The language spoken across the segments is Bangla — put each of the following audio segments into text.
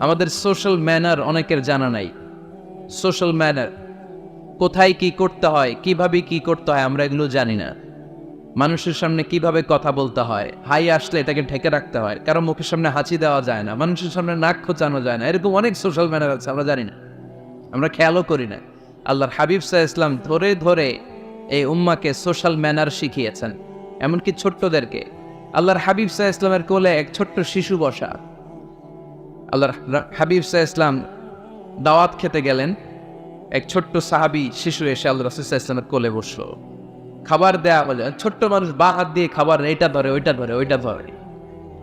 আমাদের সোশ্যাল ম্যানার অনেকের জানা নাই। সোশ্যাল ম্যানার, কোথায় কি করতে হয়, কিভাবে কি করতে হয়, আমরা এগুলো জানি না। মানুষের সামনে কিভাবে কথা বলতে হয়, হাই আসলে এটাকে ঢেকে রাখতে হয়, কারো মুখের সামনে হাঁচি দেওয়া যায় না, মানুষের সামনে নাক খোঁচানো যায় না, এরকম অনেক সোশ্যাল ম্যানার আছে, আমরা জানি না, আমরা খেয়ালও করি না। আল্লাহর হাবিব সাল্লাল্লাহু আলাইহি ওয়াসাল্লাম ধরে ধরে এই উম্মাকে সোশ্যাল ম্যানার শিখিয়েছেন, এমনকি ছোট্টদেরকে। আল্লাহর হাবিব সাল্লাল্লাহু আলাইহি ওয়াসাল্লামের কোলে এক ছোট্ট শিশু বসা। আল্লাহর হাবিব সাল্লাল্লাহু আলাইহি ওয়াসাল্লাম দাওয়াত খেতে গেলেন, এক ছোট্ট সাহাবী শিশু এসে আল্লাহ রাসূল সাল্লাল্লাহু আলাইহি ওয়াসাল্লামের কোলে বসলো। খাবার দেয়া হলে ছোট্ট মানুষ বা হাত দিয়ে খাবার এইটা ধরে ওইটা ধরে ওইটা ধরে,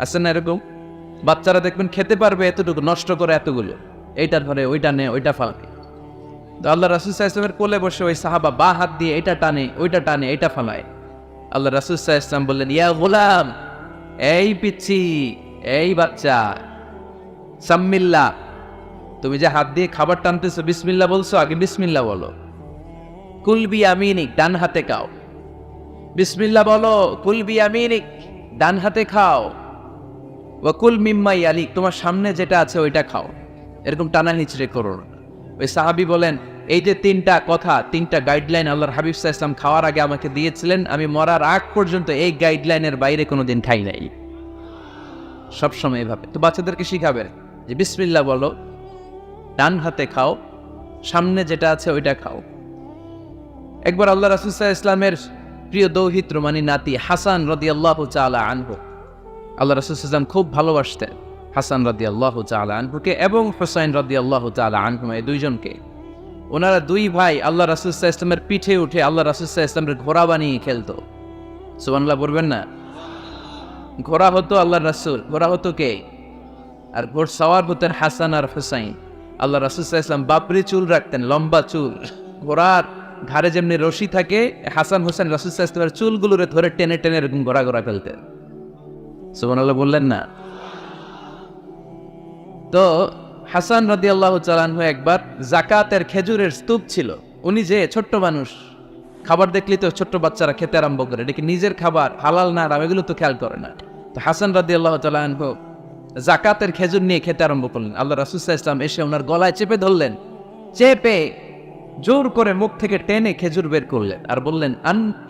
আছে না এরকম? বাচ্চারা দেখবেন খেতে পারবে এতটুকু, নষ্ট করে এতগুলো, এইটা ধরে ওইটা নে ওইটা ফালাবে। তো আল্লাহ রাসূল সাল্লাল্লাহু আলাইহি ওয়াসাল্লামের কোলে বসে ওই সাহাবা বা হাত দিয়ে এটা টানে ওইটা টানে এইটা ফালায়। আল্লাহ রাসূল সাল্লাল্লাহু আলাইহি ওয়াসাল্লাম বললেন, ইয়া গোলাম, এই পিচ্ছি, এই বাচ্চা, সাম্মিল্লাহ, তুমি যে হাত দিয়ে খাবার টানতেছো, বিসমিল্লাহ বলছো, আগে বিসমিল্লাহ বলো। কুল বিয়ামিনিক, ডান হাতে খাও। বিসমিল্লাহ বলো, কুল বিয়ামিনিক, ডান হাতে খাও। ওয়া কুল মিম্মা ইয়ালিক, তোমার সামনে যেটা আছে ওইটা খাও। এরকম টানা নিচড়ে করো না। ওই সাহাবী বলেন, এই যে তিনটা কথা, তিনটা গাইডলাইন আল্লাহর হাবিব সাল্লাল্লাহু আলাইহি ওয়াসাল্লাম খাওয়ার আগে আমাকে দিয়েছিলেন, আমি মরার আগ পর্যন্ত এই গাইডলাইনের বাইরে কোনোদিন খাই নাই, সবসময় এভাবে। তো বাচ্চাদেরকে শিখাবেন যে বিসমিল্লাহ বলো, ডান হাতে খাও, সামনে যেটা আছে ওইটা খাও। একবার আল্লাহ রাসূল সাল্লাল্লাহু আলাইহি ওয়াসাল্লামের প্রিয় দৌহিত্র মানে নাতি হাসান রাদিয়াল্লাহু তাআলা আনহু, আল্লাহ রাসূল সাল্লাল্লাহু আলাইহি ওয়াসাল্লাম খুব ভালোবাসতেন হাসান রাদিয়াল্লাহু তাআলা আনহুকে এবং হুসাইন রাদিয়াল্লাহু তাআলা আনহুমা, এই দুইজনকে। ওনারা দুই ভাই আল্লাহ রাসূল সাল্লাল্লাহু আলাইহি ওয়াসাল্লামের পিঠে উঠে আল্লাহ রাসূল সাল্লাল্লাহু আলাইহি ওয়াসাল্লামের ঘোড়া বানিয়ে খেলতো। সুবহানাল্লাহ বলবেন না? ঘোড়া হতো আল্লাহর রাসূল, ঘোড়া হতো কে? আর ঘোড়সওয়ার হতেন হাসান আর হুসাইন। আল্লাহ রাসূল সাল্লাল্লাহু আলাইহি ওয়াসাল্লাম বাবরি চুল রাখতেন, লম্বা চুল, ঘোড়ার ঘাড়ে যেমনি রশি থাকে, হাসান হোসেন রাসূল সাল্লাল্লাহু আলাইহি ওয়াসাল্লামের চুলগুলোরে ধরে টেনে টেনে এরকম ঘোড়া ঘোড়া ফেলতেন। সুবহানাল্লাহ বললেন না? তো হাসান রাদিয়াল্লাহু তাআলা আনহু একবার যাকাতের খেজুরের স্তূপ ছিল, উনি যে ছোট্ট মানুষ, খাবার দেখলি তো ছোট্ট বাচ্চারা খেতে আরম্ভ করে, এটা কি নিজের খাবার, হালাল না হারাম এগুলো তো খেয়াল করে না। তো হাসান রাদিয়াল্লাহু তাআলা আনহু যাকাতের খেজুর নিয়ে খেতে আরম্ভ করলেন। আল্লাহ রাসূল সাল্লাল্লাহু আলাইহি ওয়াসাল্লাম এসে ওনার গলায় চেপে ধরলেন, চেপে জোর করে মুখ থেকে টেনে খেজুর বের করলেন আর বললেন,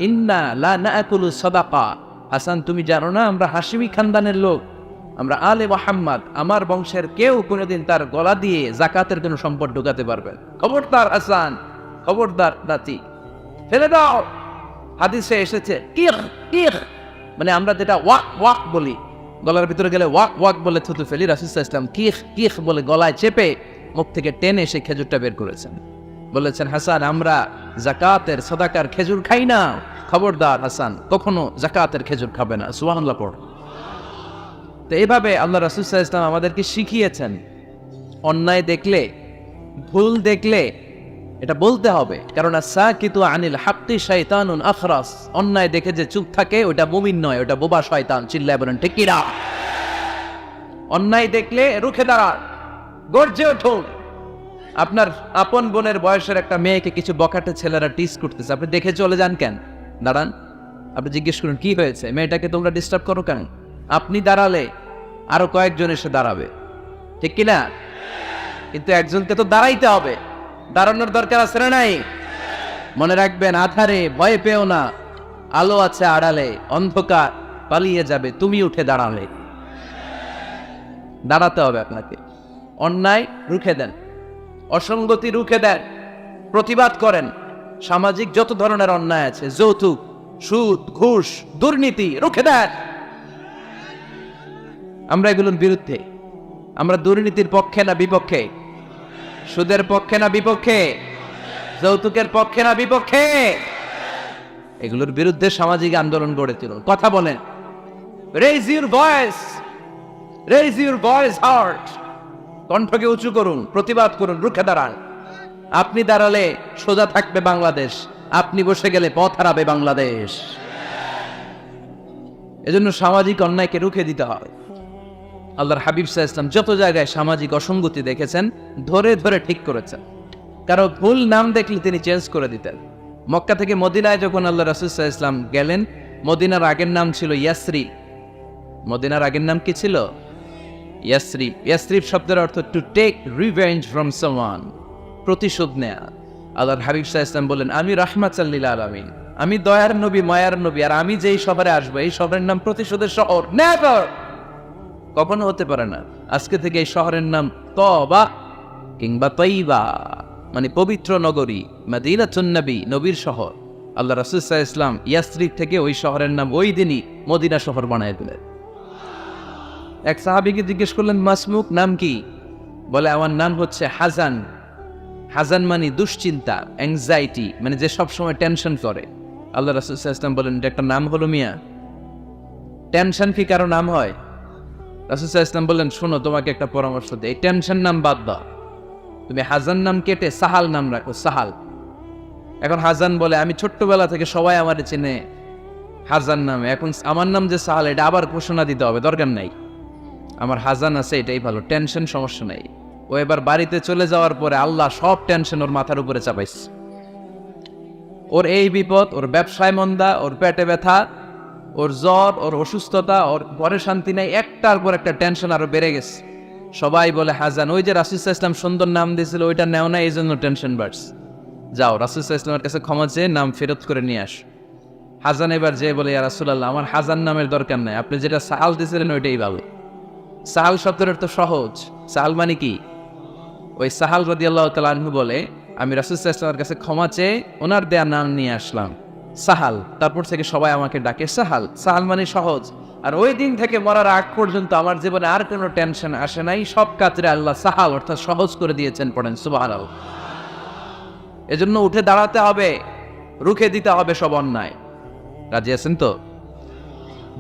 ইন্না লা নাআকুলু সাদাকা, হাসান তুমি জানো না আমরা হাশিমি খানদানের লোক, আমরা আলে মুহাম্মদ, আমার বংশের কেউ কোনোদিন তার গলা দিয়ে যাকাতের কোনো সম্পদ ঢোকাতে পারবে না। খবরদার হাসান, খবরদার নাতি, ফেলে দাও। হাদিসে এসেছে কির কির, মানে আমরা যেটা ওয়াক ওয়াক বলি, গলার ভিতরে গেলে ওয়াক ওয়াক বলে থুতু ফেলি, রাসূল সাল্লাল্লাহু আলাইহি ওয়াসাল্লাম কিখ কিখ বলে গলায় চেপে মুখ থেকে টেনে সেই খেজুরটা বের করেছেন। বলেছেন, হাসান আমরা যাকাতের সাদাকার খেজুর খাই না, খবরদার হাসান কখনো যাকাতের খেজুর খাবে না। সুবহানাল্লাহ পড়। তো এইভাবে আল্লাহ রাসূল সাল্লাল্লাহু আলাইহি ওয়াসাল্লাম আমাদেরকে শিখিয়েছেন, অন্যায় দেখলে, ভুল দেখলে এটা বলতে হবে, কারণ সাকিতু আনিল হাক্কি শাইতানুন আখরাস, অন্যায় দেখে যে চুপ থাকে ওটা মুমিন নয়, ওটা বোবা শয়তান। চিল্লায় বলেন ঠিক কি না? অন্যায় দেখলে রুখে দাঁড়ান, গর্জে উঠুন। আপনার আপন বোনের বয়সের একটা মেয়েকে কিছু বখাটে ছেলেরা টিস করতেছে, আপনি দেখে চলে যান কেন? দাঁড়ান, আপনি জিজ্ঞেস করুন কি হয়েছে, মেয়েটাকে তোমরা ডিস্টার্ব করো কেন? আপনি দাঁড়ালে আরো কয়েকজন এসে দাঁড়াবে, ঠিক কিনা? কিন্তু একজনকে তো দাঁড়াইতে হবে, দাঁড়ানোর দরকার আছে না নাই? মনে রাখবেন, আধারে ভয় পেও না, আলো আছে আড়ালে, অন্ধকার পালিয়ে যাবে তুমি উঠে দাঁড়ালে। দাঁড়াতে হবে আপনাকে। অন্যায় রুখে দেন, অসঙ্গতি রুখে দেন, প্রতিবাদ করেন। সামাজিক যত ধরনের অন্যায় আছে, যৌতুক, সুদ, ঘুষ, দুর্নীতি, রুখে দেন। আমরা এগুলোর বিরুদ্ধে। আমরা দুর্নীতির পক্ষে না বিপক্ষে? সুদের পক্ষে না বিপক্ষে? যৌতুকের পক্ষে না বিপক্ষে? এগুলোর বিরুদ্ধে সামাজিক আন্দোলন গড়ে তুলুন, কথা বলেন। Raise your voice, raise your voice heart, কণ্ঠকে উঁচু করুন, প্রতিবাদ করুন, রুখে দাঁড়ান। আপনি দাঁড়ালে সোজা থাকবে বাংলাদেশ, আপনি বসে গেলে পথ হারাবে বাংলাদেশ। এজন্য সামাজিক অন্যায়কে রুখে দিতে হয়। আল্লাহর হাবিব সাল্লাল্লাহু আলাইহি ওয়াসাল্লাম যত জায়গায় সামাজিক অসঙ্গতি দেখেছেন ধরে ধরে ঠিক করেছেন। কারো ভুল নাম দেখলে তিনি চেঞ্জ করে দিতেন। মক্কা থেকে মদিনায় যখন আল্লাহ রাসূল সাল্লাল্লাহু আলাইহি ওয়াসাল্লাম গেলেন, মদিনার আগের নাম ছিল ইয়াসরিব। মদিনার আগের নাম কি ছিল? ইয়াসরিব, ইয়াসরিব শব্দের অর্থ to take revenge from someone, প্রতিশোধ নেয়া। আল্লাহর হাবিব সাল্লাল্লাহু আলাইহি ওয়াসাল্লাম বলেন, আমি রাহমাতাল লিল আলামিন, আমি দয়ার নবী, মায়ার নবী, আর আমি যেই শহরে আসবো এই শহরের নাম প্রতিশোধের শহর। নেভার, কখনো হতে পারে না। আজকে থেকে এই শহরের নাম তবা কিংবা তৈবা, মানে পবিত্র নগরী, মদিনাতুন নবী, নবীর শহর। আল্লাহ রাসূল সাল্লাল্লাহু আলাইহি ওয়াসাল্লাম ইয়াসরিব থেকে ওই শহরের নাম ওই দিনই মদিনা শহর বানায় দিলেন। এক সাহাবীকে জিজ্ঞেস করলেন, মাসমুক, নাম কি? বলে, আমার নাম হচ্ছে হাজান। হাজান মানে দুশ্চিন্তা, অ্যাংজাইটি, মানে যে সবসময় টেনশন করে। আল্লাহ রাসূল সাল্লাল্লাহু আলাইহি ওয়াসাল্লাম বলেন, এটা একটা নাম হলো মিয়া? টেনশন কি কারো নাম হয়? রাসূল সাল্লাল্লাহু আলাইহি ওয়াসাল্লাম বললেন, শোনো, তোমাকে একটা পরামর্শ দেই, এই টেনশন নাম বাদ দাও, তুমি হাজান নাম কেটে সাহাল নাম রাখো, সাহাল। এখন হাজান বলে, আমি ছোট্টবেলা থেকে সবাই আমারে চেনে হাজান নামে, এখন আমার নাম যে সাহাল, এটা আবার ঘোষণা দিতে হবে, দরকার নাই। আমার হাজান আছে, এটাই ভালো, টেনশন সমস্যা নাই। ও এবার বাড়িতে চলে যাওয়ার পরে আল্লাহ সব টেনশন ওর মাথার উপরে চাপাইছে। ওর এই বিপদ, ওর ব্যবসায় মন্দা, ওর পেটে ব্যথা, ওর জ্বর, ওর অসুস্থতা, ওর ঘরে শান্তি নাই, একটার পর একটা টেনশন আরো বেড়ে গেছে। সবাই বলে হাজান, ওই যে রাসূল সাল্লাল্লাহু আলাইহি ওয়াসাল্লাম সুন্দর নাম দিয়েছিল ওইটা নেও না, এই জন্য টেনশন বাড়ছে। যাও রাসূল সাল্লাল্লাহু আলাইহি ওয়াসাল্লামের কাছে ক্ষমা চেয়ে নাম ফেরত করে নিয়ে আস। হাজান এবার যে বলে, ইয়া রাসূলুল্লাহ, আমার হাজান নামের দরকার নাই, আপনি যেটা সাহাল দিয়েছিলেন ওইটাই ভালো। সাহাল শব্দের অর্থ সহজ। সাহাল মানে কি? ওই সাহাল রাদিয়াল্লাহু তাআলা আনহু বলে, আমি রাসূল সাল্লাল্লাহু আলাইহি ওয়াসাল্লামের কাছে ক্ষমা চেয়ে ওনার দেয়া নাম নিয়ে আসলাম, সাহাল। তারপর থেকে সবাই আমাকে ডাকে সাহাল। সাহাল মানে সহজ। আর ওই দিন থেকে মরার আগ পর্যন্ত আমার জীবনে আর কোনো টেনশন আসে নাই, সব কাজে আল্লাহ সাহাল অর্থাৎ সহজ করে দিয়েছেন। পড়েন সুবহানাল্লাহ। এজন্য উঠে দাঁড়াতে হবে, রুখে দিতে হবে সব অন্যায়। রাজি আছেন তো?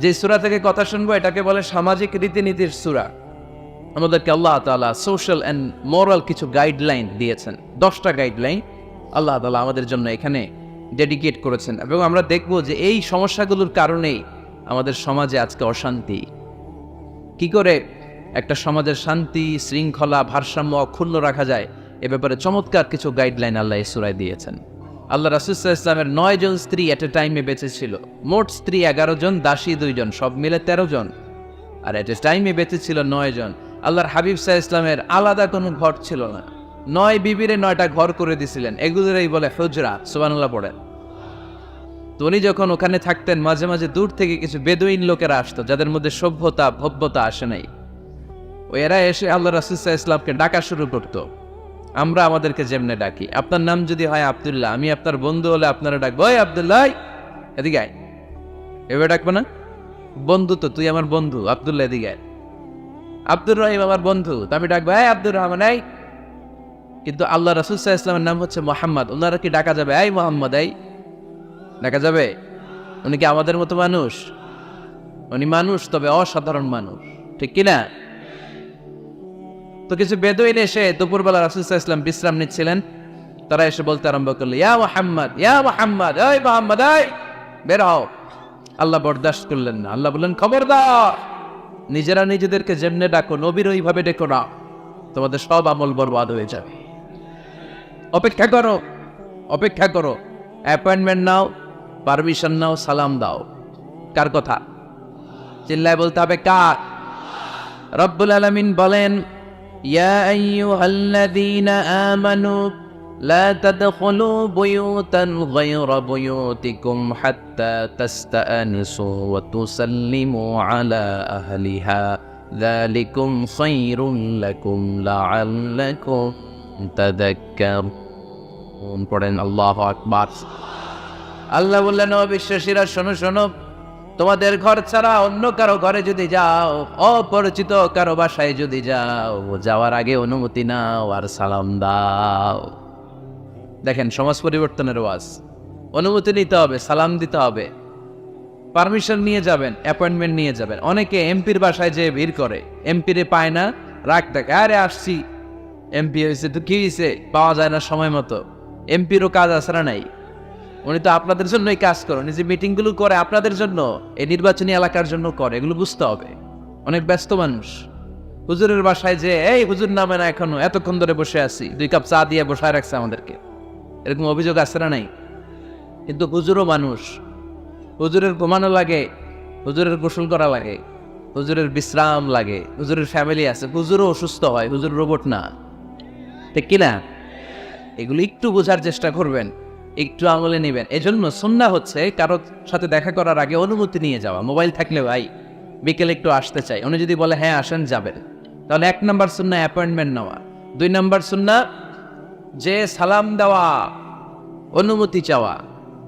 যে সূরা থেকে কথা শুনবো এটাকে বলে সামাজিক রীতিনীতির সূরা। আমাদেরকে আল্লাহ তাআলা সোশ্যাল অ্যান্ড মোরাল কিছু গাইডলাইন দিয়েছেন, 10টা গাইডলাইন আল্লাহ তাআলা আমাদের জন্য এখানে ডেডিকেট করেছেন। এবং আমরা দেখব যে এই সমস্যাগুলোর কারণেই আমাদের সমাজে আজকে অশান্তি। কি করে একটা সমাজের শান্তি, শৃঙ্খলা, ভারসাম্য অক্ষুণ্ণ রাখা যায়, এ ব্যাপারে চমৎকার কিছু গাইডলাইন আল্লাহ এই সূরায় দিয়েছেন। আল্লাহ রাসূল সাল্লাল্লাহু আলাইহি ওয়াসাল্লামের 9 জন স্ত্রী এট এ টাইমে বেঁচে ছিল। মোট স্ত্রী 11 জন, দাসী 2 জন, সব মিলে 13 জন। আর এট এ টাইমে বেঁচে ছিল 9 জন। আল্লাহর হাবিব সাল্লাল্লাহু আলাইহি ওয়াসাল্লামের আলাদা কোনো ঘর ছিল না। 9 বিবিরে 9টা ঘর করে দিছিলেন, এগুলোরই বলে হুজরা। সুবহানাল্লাহ পড়েন। তো উনি যখন ওখানে থাকতেন, মাঝে মাঝে দূর থেকে কিছু বেদুইন লোকেরা আসতো, যাদের মধ্যে সভ্যতা ভব্যতা আসে নাই। এরা এসে আল্লাহ রাসূল সাল্লাল্লাহু আলাইহি ওয়াসাল্লামকে ডাকা শুরু করতো। আমরা আমাদেরকে যেমনে ডাকি, আপনার নাম যদি হয় আব্দুল্লাহ, আমি আপনার বন্ধু হলে আপনারা ডাকবো, ওই আব্দুল্লাহ এদিকে আয়। এভাবে ডাকবো না? বন্ধু তো, তুই আমার বন্ধু, আব্দুল্লাহ এদিকে আয়। আব্দুর রহিম আমার বন্ধু, তো আমি ডাকবো, এই আব্দুর রহমান এই। কিন্তু আল্লাহ রাসূল সাল্লাল্লাহু আলাইহি ওয়াসাল্লামের নাম হচ্ছে মুহাম্মদ, ওনারা কি ডাকা যাবে এই মুহাম্মদ এই? ডাকা যাবে? উনি কি আমাদের মতো মানুষ? উনি মানুষ, তবে অসাধারণ মানুষ, ঠিক কিনা? তো কিছু বেদুইন এসে দুপুরবেলা রাসূল সাল্লাল্লাহু আলাইহি ওয়াসাল্লাম বিশ্রাম নিচ্ছিলেন, তারা এসে বলতে আরম্ভ করলো, ইয়া মুহাম্মদ, ইয়া মুহাম্মদ, এই মুহাম্মদ এই, বের হও। আল্লাহ বরদাস্ত করলেন না। আল্লাহ বললেন, খবরদার, নিজেরা নিজেদেরকে যেমনে ডাকো নবীর ওইভাবে ডেকো না, তোমাদের সব আমল বরবাদ হয়ে যাবে। অপেক্ষা করো, অপেক্ষা করো, অ্যাপয়েন্টমেন্ট নাও, পারমিশন নাও, সালাম দাও। কার কথা? চিল্লায় বলতে হবে কার? রব্বুল আলামিন বলেন, ইয়া আইয়ুহাল্লাযীনা আমানু লা তাদখুলু বুয়ুতান গায়রা বুয়ুতিকুম হাত্তা তাস্তানিসু ওয়া তুসাল্লিমু আলা আহলিহা যালিকুম খায়রুন লাকুম লাআল্লাকুম তাযাক্কারুন। পড়েন আল্লাহু আকবার। আল্লাহ বললেন, ও বিশ্বাসীরা শোনো শোনো, তোমাদের ঘর ছাড়া অন্য কারো ঘরে যদি যাও, অপরিচিত কারো বাসায় যদি যাও, যাওয়ার আগে অনুমতি নাও আর সালাম দাও। দেখেন সমাজ পরিবর্তনের ওয়াজ। অনুমতি নিতে হবে, সালাম দিতে হবে, পারমিশন নিয়ে যাবেন, অ্যাপয়েন্টমেন্ট নিয়ে যাবেন। অনেকে এমপির বাসায় যেয়ে ভিড় করে, এমপিরে পায় না, রাগ দেখে, আরে আসছি, এমপি হয়েছে তো কি হয়েছে, পাওয়া যায় না সময় মতো। এমপিরও কাজ আসরা নাই, উনি তো আপনাদের জন্যই কাজ করেন। যে মিটিংগুলো করে আপনাদের জন্য, এই নির্বাচনী এলাকার জন্য করে, এগুলো বুঝতে হবে। অনেক ব্যস্ত মানুষ। হুজুরের বাসায় যে, এই হুজুর নামে না এখনো, এতক্ষণ ধরে বসে আছি, 2 কাপ চা দিয়ে বসায় রাখছে আমাদেরকে, এরকম অভিযোগ আছে না নাই? কিন্তু হুজুরও মানুষ, হুজুরের ঘুমানো লাগে, হুজুরের গোসল করা লাগে, হুজুরের বিশ্রাম লাগে, হুজুরের ফ্যামিলি আছে, হুজুরও অসুস্থ হয়, হুজুর রোবট না, ঠিক কিনা? এগুলো একটু বোঝার চেষ্টা করবেন, একটু আমলে নেবেন। এজন্য সুন্নাহ হচ্ছে কারো সাথে দেখা করার আগে অনুমতি নিয়ে যাওয়া। মোবাইল থাকলে ভাই বিকেলে একটু আসতে চাই, উনি যদি বলে হ্যাঁ আসেন যাবেন, তাহলে 1 নাম্বার সুন্নাহ অ্যাপয়েন্টমেন্ট নেওয়া। 2 নাম্বার সুন্নাহ যে সালাম দেওয়া, অনুমতি চাওয়া।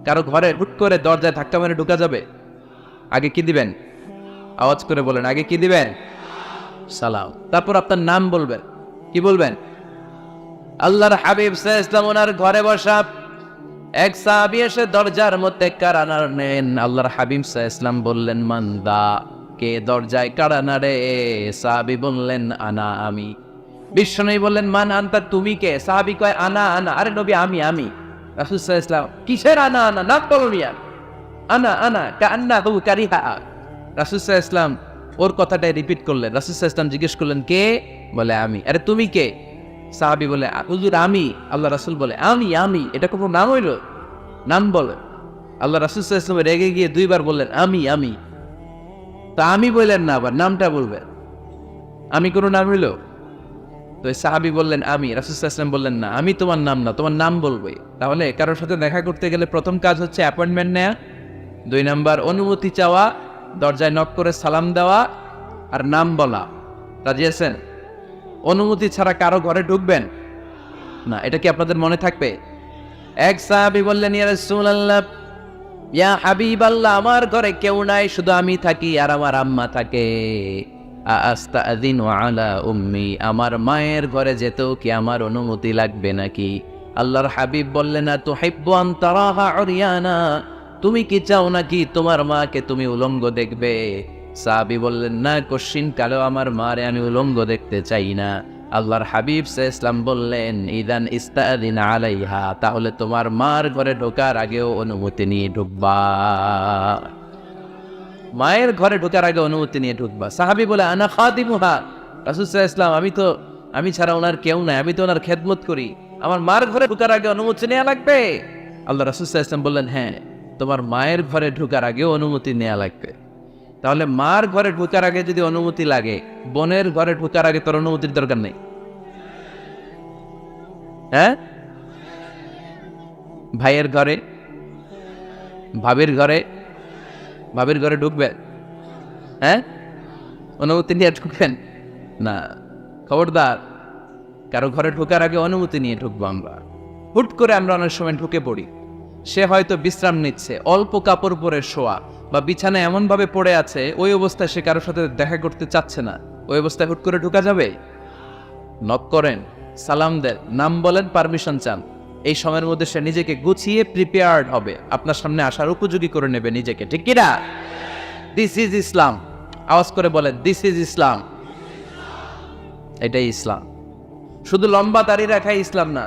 কারো ঘরে হুট করে দরজায় ধাক্কা মেরে ঢুকা যাবে? আগে কি দিবেন? আওয়াজ করে বলেন, আগে কি দিবেন? সালাম। তারপর আপনার নাম বলবেন। কি বলবেন? আল্লাহর হাবিব সাল্লাল্লাহু আলাইহি ওয়াসাল্লাম ওনার ঘরে বসা, এক সাহাবী এসে দরজার মধ্যে কাড়া নাড়লেন। আল্লাহর হাবিব সাল্লাল্লাহু আলাইহি ওয়াসাল্লাম বললেন, মান্দা, কে দরজায় কাড়া নাড়ে? সাহাবী বললেন, আনা, আমি। বিশ্বনবী বললেন, মান আনতা, তুমি কে? সাহাবী কয়, আনা আনা। আরে নবী, আমি। রাসূল সাল্লাল্লাহু আলাইহি ওয়াসাল্লাম, কিসের আনা আনা? নাম বলো মিয়া। আনা কান্নাহু কারিহা। রাসূল সাল্লাল্লাহু আলাইহি ওয়াসাল্লাম ওর কথাটাই রিপিট করলেন। রাসূল সাল্লাল্লাহু আলাইহি ওয়াসাল্লাম জিজ্ঞেস করলেন, কে? বলে, আমি। আরে তুমি কে? সাহাবী বলে, হুজুর আমি। আল্লাহ রাসূল বলে, আমি। এটা কোনো নাম হইল? নাম বলে। আল্লাহ রাসূল সাল্লাল্লাহু আলাইহি ওয়াসাল্লাম রেগে গিয়ে 2 বার বললেন, আমি। তা আমি বললেন না, আবার নামটা বলবেন। আমি কোনো নাম হইল? তো সাহাবী বললেন, আমি। রাসূল সাল্লাল্লাহু আলাইহি ওয়াসাল্লাম বললেন, না, আমি তোমার নাম না, তোমার নাম বলবোই। তাহলে কারোর সাথে দেখা করতে গেলে প্রথম কাজ হচ্ছে অ্যাপয়েন্টমেন্ট নেওয়া, 2 নাম্বার অনুমতি চাওয়া, দরজায় নক করে সালাম দেওয়া, আর নাম বলা। রাজি আছেন? অনুমতি ছাড়া কারো ঘরে ঢুকবেন না, এটা কি আপনাদের মনে থাকবে? এক সাহাবী বললেন, ইয়া রাসূলুল্লাহ, ইয়া হাবিবাল্লাহ, আমার ঘরে কেউ নাই, শুধু আমি থাকি আর আমার আম্মা থাকে। আস্তাযিনু আলা উম্মি, আমার মায়ের ঘরে যেতেও কি আমার অনুমতি লাগবে নাকি? আল্লাহর হাবিব বললেন, তুহিব্বু আন তারাহা উরিয়ানা, তুমি কি চাও নাকি তোমার মাকে তুমি উলঙ্গ দেখবে? সাহাবী বললেন, না, কশিন কালেও আমার মারে আমি উলঙ্গ দেখতে চাই না। আল্লাহর হাবিব সাল্লাল্লাহু আলাইহি ওয়াসাল্লাম বললেন, ইদান ইস্তাযিন আলাইহা, তাহলে তোমার মার ঘরে ঢোকার আগেও অনুমতি নিয়ে ঢুকবা। মায়ের ঘরে ঢোকার আগে অনুমতি নিয়ে ঢুকবা। সাহাবী বলে, আনা খাদিমুহা, রাসূল সাল্লাল্লাহু আলাইহি ওয়াসাল্লাম, আমি ছাড়া ওনার কেউ নাই, আমি তো ওনার খেদমত করি, আমার মার ঘরে ঢোকার আগে অনুমতি নেওয়া লাগবে? আল্লাহ রাসূল সাল্লাল্লাহু আলাইহি ওয়াসাল্লাম বললেন, হ্যাঁ, তোমার মায়ের ঘরে ঢোকার আগেও অনুমতি নেওয়া লাগবে। তাহলে মার ঘরে ঢোকার আগে যদি অনুমতি লাগে, বোনের ঘরে ঢোকার আগে তোর অনুমতির দরকার নেই? হ্যাঁ? ভাইয়ের ঘরে, ভাবির ঘরে ঢুকবে? হ্যাঁ? অনুমতি নিয়ে ঢুকবেন না? খবরদার, কারো ঘরে ঢোকার আগে অনুমতি নিয়ে ঢুকবো আমরা। হুট করে আমরা অনেক সময় ঢুকে পড়ি। সে হয়তো বিশ্রাম নিচ্ছে, অল্প কাপড় পরে শোয়া, বা বিছানায় এমন ভাবে পড়ে আছে, ওই অবস্থায় সে কারোর সাথে দেখা করতে চাচ্ছে না। ওই অবস্থায় হুট করে ঢোকা যাবে? নক করেন, সালাম দেন, নাম বলেন, পারমিশন চান। এই সময়ের মধ্যে সে নিজেকে গুছিয়ে প্রিপেয়ার্ড হবে, আপনার সামনে আসার উপযোগী করে নেবে নিজেকে, ঠিক কিনা? দিস ইজ ইসলাম। আওয়াজ করে বলেন, দিস ইজ ইসলাম। এটাই ইসলাম। শুধু লম্বা দাড়ি রাখাই ইসলাম না,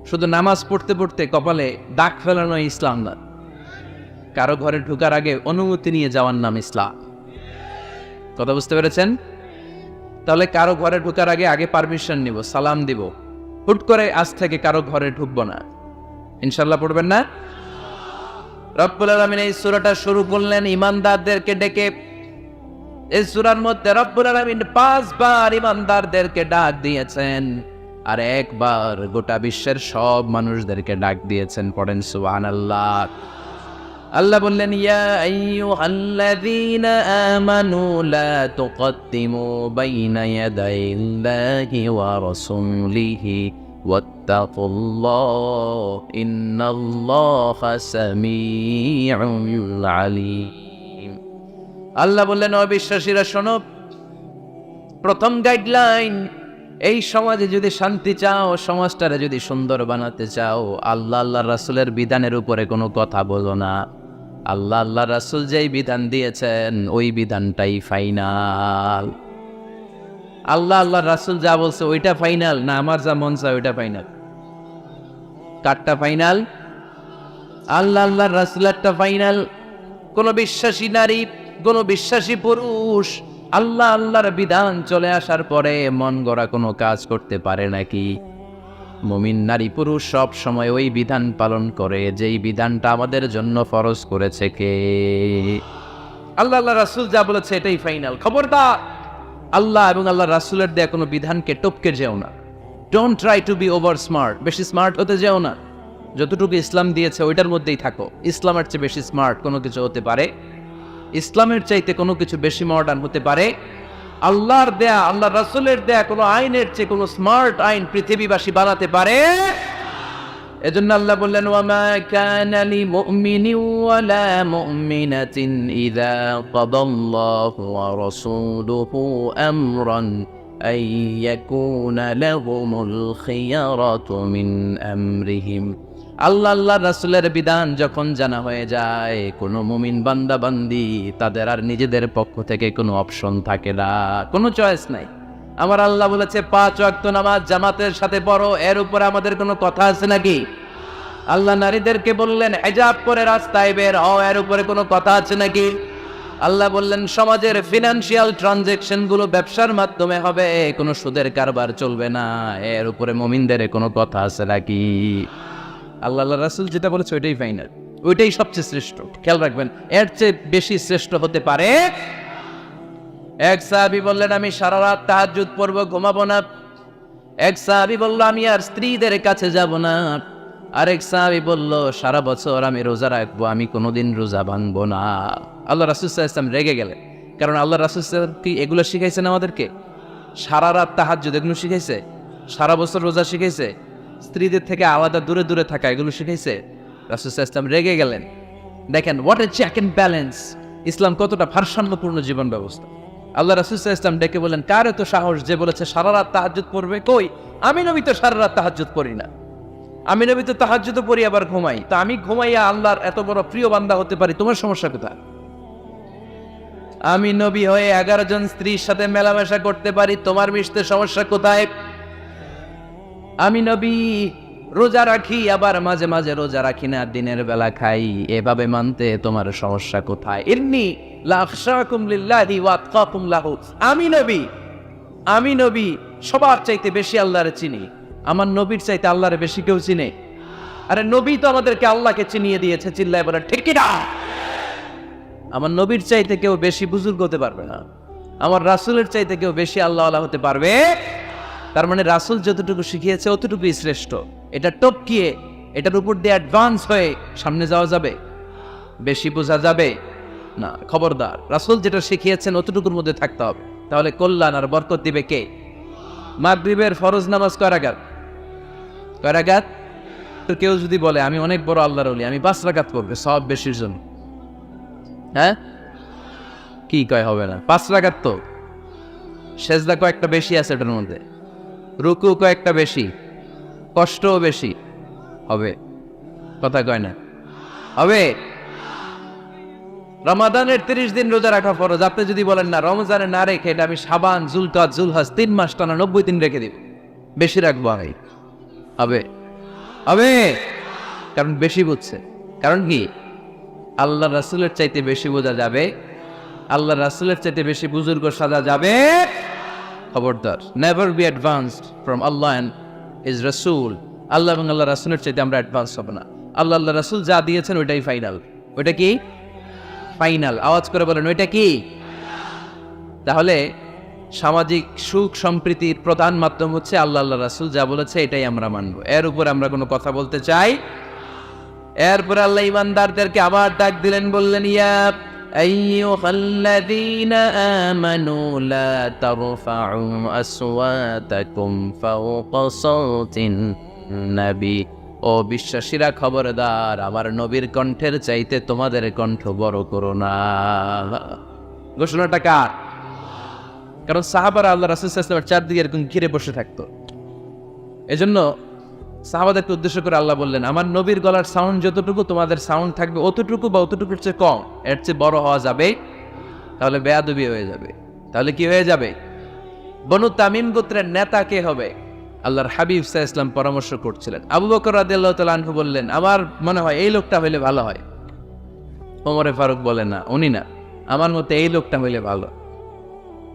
শুধু নামাজ পড়তে পড়তে কপালে দাগ ফেলানো ইসলাম না। কারো ঘরে ঢোকার আগে অনুমতি নিয়ে যাওয়ার নাম ইসলাম। কথা বুঝতে পেরেছেন? তাহলে কারো ঘরে ঢোকার আগে পারমিশন নিব, সালাম দিব। হুট করে আজ থেকে কারো ঘরে ঢুকবো না। ইনশাআল্লাহ পড়বেন না? রব্বুল আলামিন এই সূরাটা শুরু করলেন ঈমানদারদেরকে ডেকে। এই সূরার মধ্যে রব্বুল আলামিন 5 বার ঈমানদারদেরকে ডাক দিয়েছেন, আর একবার গোটা বিশ্বের সব মানুষদেরকে ডাক দিয়েছেন। পড়েন সুবহানাল্লাহ। আল্লাহ বললেন, ইয়া আইয়ুহাল্লাযীনা আমানু লা তুকদ্দিমু বাইনা ইয়াদাইল্লাহি ওয়া রাসূলিহি ওয়াত্তাকুল্লাহ ইন্নাল্লাহা সামিউল আলীম। আল্লাহ বললেন, অবিশ্বাসীরা শোনো, প্রথম গাইডলাইন, এই সমাজে যদি শান্তি চাও, সমাজটারে যদি সুন্দর বানাতে চাও, আল্লাহর রাসূলের বিধানের উপরে কোনো কথা বলো না। আল্লাহর রাসূল যেই বিধান দিয়েছেন ওই বিধানটাই ফাইনাল। আল্লাহর রাসূল যা বলছে ওইটা ফাইনাল, না আমার যা মন চায় ওইটা ফাইনাল? কারটা ফাইনাল? আল্লাহর রাসূলেরটা ফাইনাল। কোন বিশ্বাসী নারী, কোন বিশ্বাসী পুরুষ আল্লাহর বিধান চলে আসার পরে মন গড়া কোনো কাজ করতে পারে নাকি? মুমিন নারী পুরুষ সব সময় ওই বিধান পালন করে যেই বিধানটা আমাদের জন্য ফরজ করেছে কে? আল্লাহ আল্লাহ রাসূল যা বলেছে এটাই ফাইনাল। খবরদার আল্লাহ এবং আল্লাহ রাসূলের দেয়া কোনো বিধানকে টপকে যেও না। Don't try to be over smart, বেশি স্মার্ট হতে যেও না। যতটুকু ইসলাম দিয়েছে ওইটার মধ্যেই থাকো। ইসলামের চেয়ে বেশি স্মার্ট কোনো কিছু হতে পারে? ইসলামের চাইতে কোনো কিছু বেশি মডার্ন হতে পারে? আল্লাহর দেয়া, আল্লাহ রাসূলের দেয়া কোনো আইনের চেয়ে কোনো স্মার্ট আইন পৃথিবীবাসী বানাতে পারে? এজন্য আল্লাহ বললেন, ওয়ামা কানা লিমুমিনিন ওয়ালা মুমিনাতিন ইযা কাদাল্লাহু ওয়া রাসূলুহু আমরান আন ইয়াকুনা লাহুমুল খিয়ারাতু মিন আমরিহিম। আল্লাহ আল্লাহ রাসূলের বিধান যখন জানা হয়ে যায়, কোনো মুমিন বান্দা বান্দি তাদের আর নিজেদের পক্ষ থেকে কোনো অপশন থাকে না, কোনো চয়েস নাই। আমার আল্লাহ বলেছে 5 ওয়াক্ত নামাজ জামাতের সাথে পড়ো, এর উপরে আমাদের কোনো কথা আছে নাকি? আল্লাহ নারীদেরকে বললেন হিজাব করে রাস্তায় বের হও, এর উপরে কোনো কথা আছে নাকি? আল্লাহ বললেন সমাজের ফিনান্সিয়াল ট্রানজাকশন গুলো ব্যবসার মাধ্যমে হবে, কোনো সুদের কারবার চলবে না, এর উপরে মুমিনদের কোনো কথা আছে নাকি? আল্লাহ আল্লাহ রাসূল যেটা বলেছে ওইটাই ফাইনাল, ওইটাই সবচেয়ে শ্রেষ্ঠ। খেয়াল রাখবেন, এর চেয়ে বেশি শ্রেষ্ঠ হতে পারে? এক সাহাবী বললেন আমি সারা রাত তাহাজ্জুদ পড়ব, ঘুমাবো না। এক সাহাবী বলল আমি আর স্ত্রীদের কাছে যাব না। আরেক সাহাবী বলল সারা বছর আমি রোজা রাখবো, আমি কোনোদিন রোজা ভাঙবো না। আল্লাহ রাসূল সাল্লাল্লাহু আলাইহি ওয়াসাল্লাম রেগে গেলেন, কারণ আল্লাহ রাসূল সাল্লাল্লাহু আলাইহি ওয়াসাল্লাম কি এগুলো শিখাইছেন আমাদেরকে? সারা রাত তাহাজ্জুদ এগুলো শিখাইছে? সারা বছর রোজা শিখাইছে? স্ত্রীদের থেকে আলাদা দূরে দূরে থাকা এগুলো শিখাইছে? রাসূল সাল্লাল্লাহু আলাইহি ওয়াসাল্লাম রেগে গেলেন। দেখেন what a check and balance, ইসলাম কতটা ভারসাম্যপূর্ণ জীবন ব্যবস্থা। আল্লাহ রাসূল সাল্লাল্লাহু আলাইহি ওয়াসাল্লাম ডেকে বলেন, কার এত সাহস যে বলেছে সারা রাত তাহাজ্জুদ পড়বে? কই, আমি নবী তো সারা রাত তাহাজ্জুদ পড়ি না, আমি নবী তো তাহাজ্জুদও পড়ি আবার ঘুমাই, তো আমি ঘুমাইয়া আল্লাহর এত বড় প্রিয় বান্দা হতে পারি, তোমার সমস্যা কোথায়? আমি নবী হয়ে 11 জন স্ত্রীর সাথে মেলামেশা করতে পারি, তোমার মিশতে সমস্যা কোথায়? আমি নবী রোজা রাখি, আবার মাঝে মাঝে রোজা রাখি না, দিনের বেলা খাই, এভাবে মানতে তোমার সমস্যা কোথায়? ইন্নী লা আখশাকুম লিল্লাহি ওয়া আতকাকুম লাহু, আমি নবী সবার চাইতে বেশি আল্লাহরে চিনি। আমার নবীর চাইতে আল্লাহরে বেশি কেউ চিনে? আরে নবী তো আমাদেরকে আল্লাহকে চিনিয়ে দিয়েছে, চিল্লায় বলে ঠিক কি না? আমার নবীর চাইতে কেউ বেশি বুজুর্গ হতে পারবে না, আমার রাসূলের চাইতে কেউ বেশি আল্লাহ আল্লাহ হতে পারবে? তার মানে রাসূল যতটুকু শিখিয়েছে অতটুকুই শ্রেষ্ঠ। এটা টপকিয়ে এটার উপর দিয়ে অ্যাডভান্স হয়ে সামনে যাওয়া যাবে? বেশি বোঝা যাবে না। খবরদার, রাসূল যেটা শিখিয়েছেন অতটুকুর মধ্যে থাকতে হবে, তাহলে কল্যাণ আর বরকত দিবে কে? মাগরিবের ফরজ নামাজ কয় রাকাত? কয় রাকাত? তো কেউ যদি বলে আমি অনেক বড় আল্লাহর ওলি, আমি 5 রাকাত পড়বে সব বেশির জন্য, হ্যাঁ কি কয় হবে না? 5 রাকাত তো, সেজদা কয়েকটা বেশি আছে এটার মধ্যে, রুকু কয়েকটা বেশি, কষ্টও বেশি, হবে? কথা কয় না হবে? রমাদানের 30 দিন রোজা রাখা ফরজ, আপনি যদি বলেন না রমজানে না রেখে এটা আমি শাবান জুলকাত জুলহাজ 3 মাস টানা 90 দিন রেখে দিব, বেশি রাখবো আমি, হবে? হবে, কারণ বেশি বুঝছে। কারণ কি? আল্লাহ রাসূলের চাইতে বেশি বোঝা যাবে, আল্লাহ রাসূলের চাইতে বেশি বুজুর্গ সাজা যাবে। খবরদার, never be advanced from Allah and his রাসূল। আল্লাহ এবং আল্লাহ রাসূলের চাইতে আমরা অ্যাডভান্স হব না। আল্লাহ আল্লাহ রাসূল যা দিয়েছেন ওইটাই ফাইনাল। ওইটা কি ফাইনাল? আওয়াজ করে বলেন ওইটা কি? তাহলে সামাজিক সুখ সম্প্রীতির প্রধান মাধ্যম হচ্ছে আল্লাহ আল্লাহ রাসূল যা বলেছে এটাই আমরা মানবো, এর উপর আমরা কোনো কথা বলতে চাই? এরপর আল্লাহ ইমানদারদেরকে আবার ডাক দিলেন, বললেন ইয়া আইয়ুহাল্লাযীনা আমানু লা তারফাউ আসওয়াতাকুম ফাওকা সাওতিন নবী, ও বিশ্বাসীরা খবরদার, আমার নবীর কণ্ঠের চাইতে তোমাদের কণ্ঠ বড় করো না। ঘোষণাটা কার? কারণ সাহাবারা আল্লাহ রাসূল সাল্লাল্লাহু আলাইহি ওয়াসাল্লামের চারদিকে এরকম ঘিরে বসে থাকতো। এজন্য সাহাবাদেরকে উদ্দেশ্য করে আল্লাহ বললেন আমার নবীর গলার সাউন্ড যতটুকু তোমাদের সাউন্ড থাকবে অতটুকু বা অতটুকুর চেয়ে কম, এর চেয়ে বড় হওয়া যাবে তাহলে বেয়াদবি হয়ে যাবে। তাহলে কি হয়ে যাবে? বনু তামিম গোত্রের নেতা কে হবে? আল্লাহর হাবিব সাল্লাল্লাহু আলাইহি ওয়াসাল্লাম পরামর্শ করছিলেন। আবু বকর রাদিয়াল্লাহু তাআলা আনহু বললেন আমার মনে হয় এই লোকটা হইলে ভালো হয়। ওমরে ফারুক বলেন না, উনি না, আমার মতে এই লোকটা হইলে ভালো।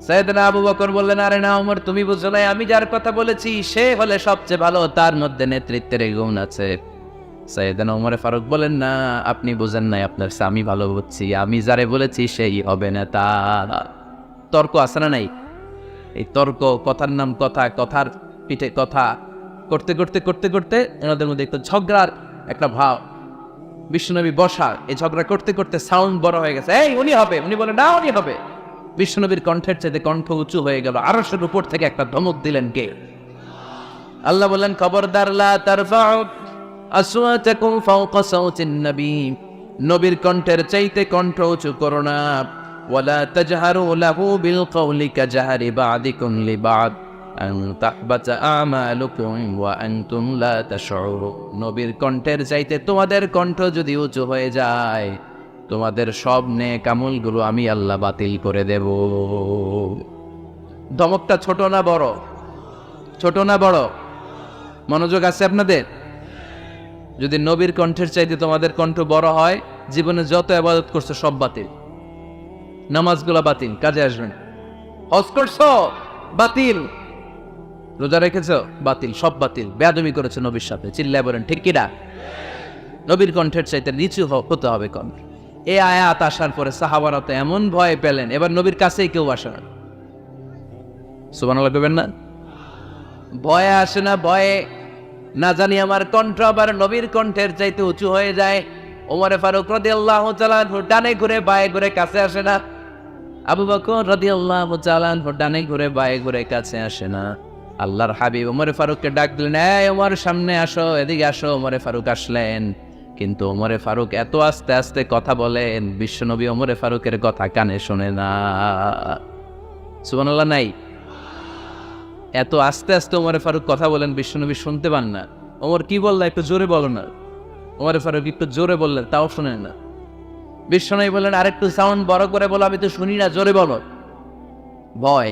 সাইয়েদনা আবু বকর বললেন আরে না ওমর, তুমি বুঝো না, আমি যার কথা বলেছি সে হলে সবচেয়ে ভালো, তার মধ্যে নেতৃত্বের গুণ আছে। সাইয়েদনা ওমর ফারুক বলেন, না আপনি বোঝেন নাই, আপনার আমি ভালো বুঝছি, আমি যারে বলেছি সেই হবে নেতা। তর্ক আছে না নাই? এই তর্ক, কথার নাম কথা, কথার পিঠে কথা করতে করতে করতে করতে এনাদের মধ্যে একটা ঝগড়ার একটা ভাব। বিশ্বনবী বসা, এই ঝগড়া করতে করতে সাউন্ড বড় হয়ে গেছে, এই উনি হবে, উনি বলে না উনি হবে। বিশ্বনবীর কণ্ঠের চাইতে কণ্ঠ উঁচু হয়ে গেল, আরশের উপর থেকে একটা ধমক দিলেন কে? আল্লাহ বললেন, খবরদার লা তারফাউ আসওয়াতাকুম ফাওকা সাওতিন নবী, নবীর কণ্ঠের চাইতে কণ্ঠ উঁচু করো না। ওয়ালা তাজহারু লাহু বিল কওলি কাজহারি বা'দিকুম লিবা'দ আন তাহবাতা আমালুকুম ওয়া আনতুম লা তাশউরুন। নবীর কণ্ঠের চাইতে তোমাদের কণ্ঠ যদি উঁচু হয়ে যায়, তোমাদের সব নেক আমলগুলো আমি আল্লাহ বাতিল করে দেব। ধমকটা ছোট না বড়? ছোট না বড়? মনোযোগ আছে আপনাদের? যদি নবীর কণ্ঠের চাইতে তোমাদের কণ্ঠ বড় হয়, জীবনে যত ইবাদত করছো সব বাতিল, নামাজগুলো বাতিল, কাজে আসবেন। হজ করছো বাতিল, রোজা রেখেছো বাতিল, সব বাতিল। বেয়াদবি করেছো নবীর সাথে, চিল্লায় বলেন ঠিক কিনা? নবীর কণ্ঠের চাইতে নিচু হতে হবে কণ্ঠ। এই আয়াত আসার পরে সাহাবারা তো এমন ভয় পেলেন, এবার নবীর কাছেই কেউ আসে না। সুবহানাল্লাহ কইবেন না? ভয়ে আসে না, ভয়ে না জানি আমার কণ্ঠ আবার নবীর কণ্ঠের চাইতে উঁচু হয়ে যায়। ওমর ফারুক রাদিয়াল্লাহু তাআলা ডানে ঘুরে বায়ে ঘুরে কাছে আসে না। আবু বকর রাদিয়াল্লাহু তাআলা ডানে ঘুরে বায়ে ঘুরে কাছে আসে না। আল্লাহর হাবিব ওমর ফারুককে ডাক দিলেন, এই ওমর সামনে আসো, এদিকে আসো। ওমর ফারুক আসলেন, কিন্তু ওমর ফারুক এত আস্তে আস্তে কথা বলেন, বিশ্বনবী ওমর ফারুকের কথা কানে শোনে না। সুবহানাল্লাহ নাই? এত আস্তে আস্তে ওমর ফারুক কথা বলেন, বিশ্বনবী শুনতে পান না। ওমর কি বললা, একটু জোরে বলো না। ওমর ফারুক একটু জোরে বললেন, তাও শুনেন না। বিশ্বনবী বললেন, আরেকটু সাউন্ড বড় করে বলো, আমি তো শুনি না, জোরে বলো। ভয়,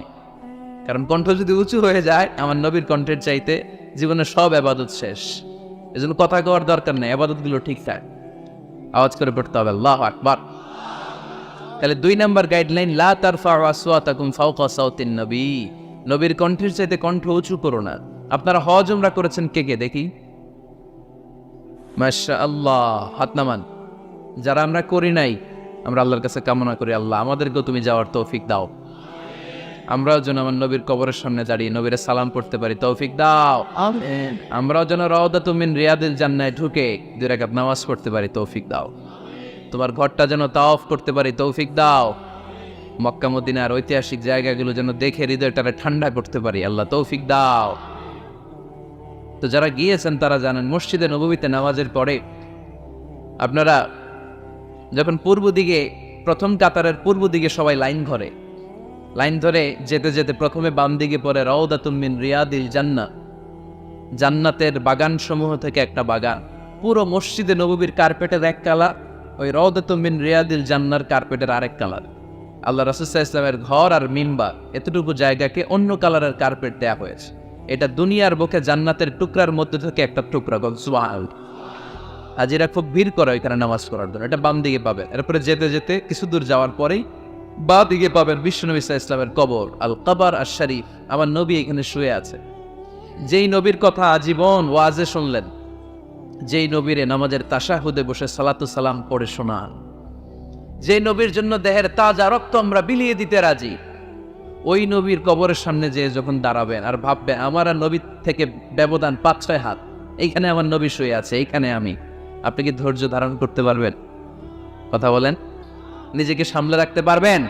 কারণ কণ্ঠ যদি উঁচু হয়ে যায় আমার নবীর কণ্ঠের চাইতে, জীবনের সব ইবাদত শেষ। এজন্য কথা কওয়ার দরকার নেই, ইবাদতগুলো ঠিকঠাক আওয়াজ করে পড়তে হবে, আল্লাহু আকবার। তাহলে 2 নাম্বার গাইডলাইন, লা তারফাউ আসওয়াতাকুম ফাওকা সাওতিন নবী, নবীর কণ্ঠের চাইতে কণ্ঠ উঁচু করো না। আপনারা হজ উমরা করেছেন কে কে দেখি? মাশাআল্লাহ, হাত নামান। যারা আমরা করি নাই, আমরা আল্লাহর কাছে কামনা করি, আল্লাহ আমাদেরকেও তুমি যাওয়ার তৌফিক দাও। আমরাও যেন আমার নবীর কবরের সামনে দাঁড়িয়ে নবীর সালাম পড়তে পারি, তৌফিক দাও। আমিন। আমরাও যেন রাউদাতুম মিন রিয়াদিল জান্নাহ ঢুকে 2 রাকাত নামাজ পড়তে পারি, তৌফিক দাও। তোমার ঘরটা যেন তাওয়াফ করতে পারি, তৌফিক দাও। মক্কা মদিনার ঐতিহাসিক জায়গাগুলো যেন দেখে হৃদয়টারে ঠান্ডা করতে পারি, আল্লাহ তৌফিক দাও। তো যারা গিয়েছেন তারা জানেন, মসজিদে নববীতে নামাজের পরে আপনারা যখন পূর্ব দিকে, প্রথম কাতারের পূর্ব দিকে সবাই লাইন ধরে যেতে যেতে প্রথমে বাম দিকে পড়ে রাউদাতুম মিন রিয়াদিল জান্নাহ, জান্নাতের বাগান সমূহ থেকে একটা বাগান। পুরো মসজিদে নববীর কার্পেটের এক কালার, ওই রাউদাতুম মিন রিয়াদিল জান্নাহর কার্পেটের আরেক কালার। আল্লাহ রাসূল সাল্লাল্লাহু আলাইহি ওয়াসাল্লামের ঘর আর মিম্বার এতটুকু জায়গাকে অন্য কালারের কার্পেট দেয়া হয়েছে। এটা দুনিয়ার বুকে জান্নাতের টুকরার মধ্যে থেকে একটা টুকরা। সুবহানাল্লাহ। হাজিরা খুব ভিড় করে ওইখানে নামাজ পড়ার জন্য। এটা বাম দিকে পাবেন। এরপরে যেতে যেতে কিছু দূর যাওয়ার পরেই বাঁ দিকে পাবেন বিশ্বনবী সাল্লাল্লাহু আলাইহি ওয়াসাল্লামের কবর, আল কবর আশ শরীফ। আমার নবী এখানে শুয়ে আছে। যেই নবীর কথা আজীবন ওয়াজে শুনলেন, যেই নবীরে নামাজের তাশাহুদে বসে সালাতু সালাম পড়ে শোনান, যে নবীর জন্য দেহের তাজা রক্ত আমরা বিলিয়ে দিতে রাজি, ওই নবীর কবরের সামনে যে যখন দাঁড়াবেন আর ভাববে আমার আর নবীর থেকে ব্যবধান 5-6 হাত, এইখানে আমার নবী শুয়ে আছে, এইখানে আমি, আপনি কি ধৈর্য ধারণ করতে পারবেন? কথা বলেন, নিজেকে সামলে রাখতে পারবেন?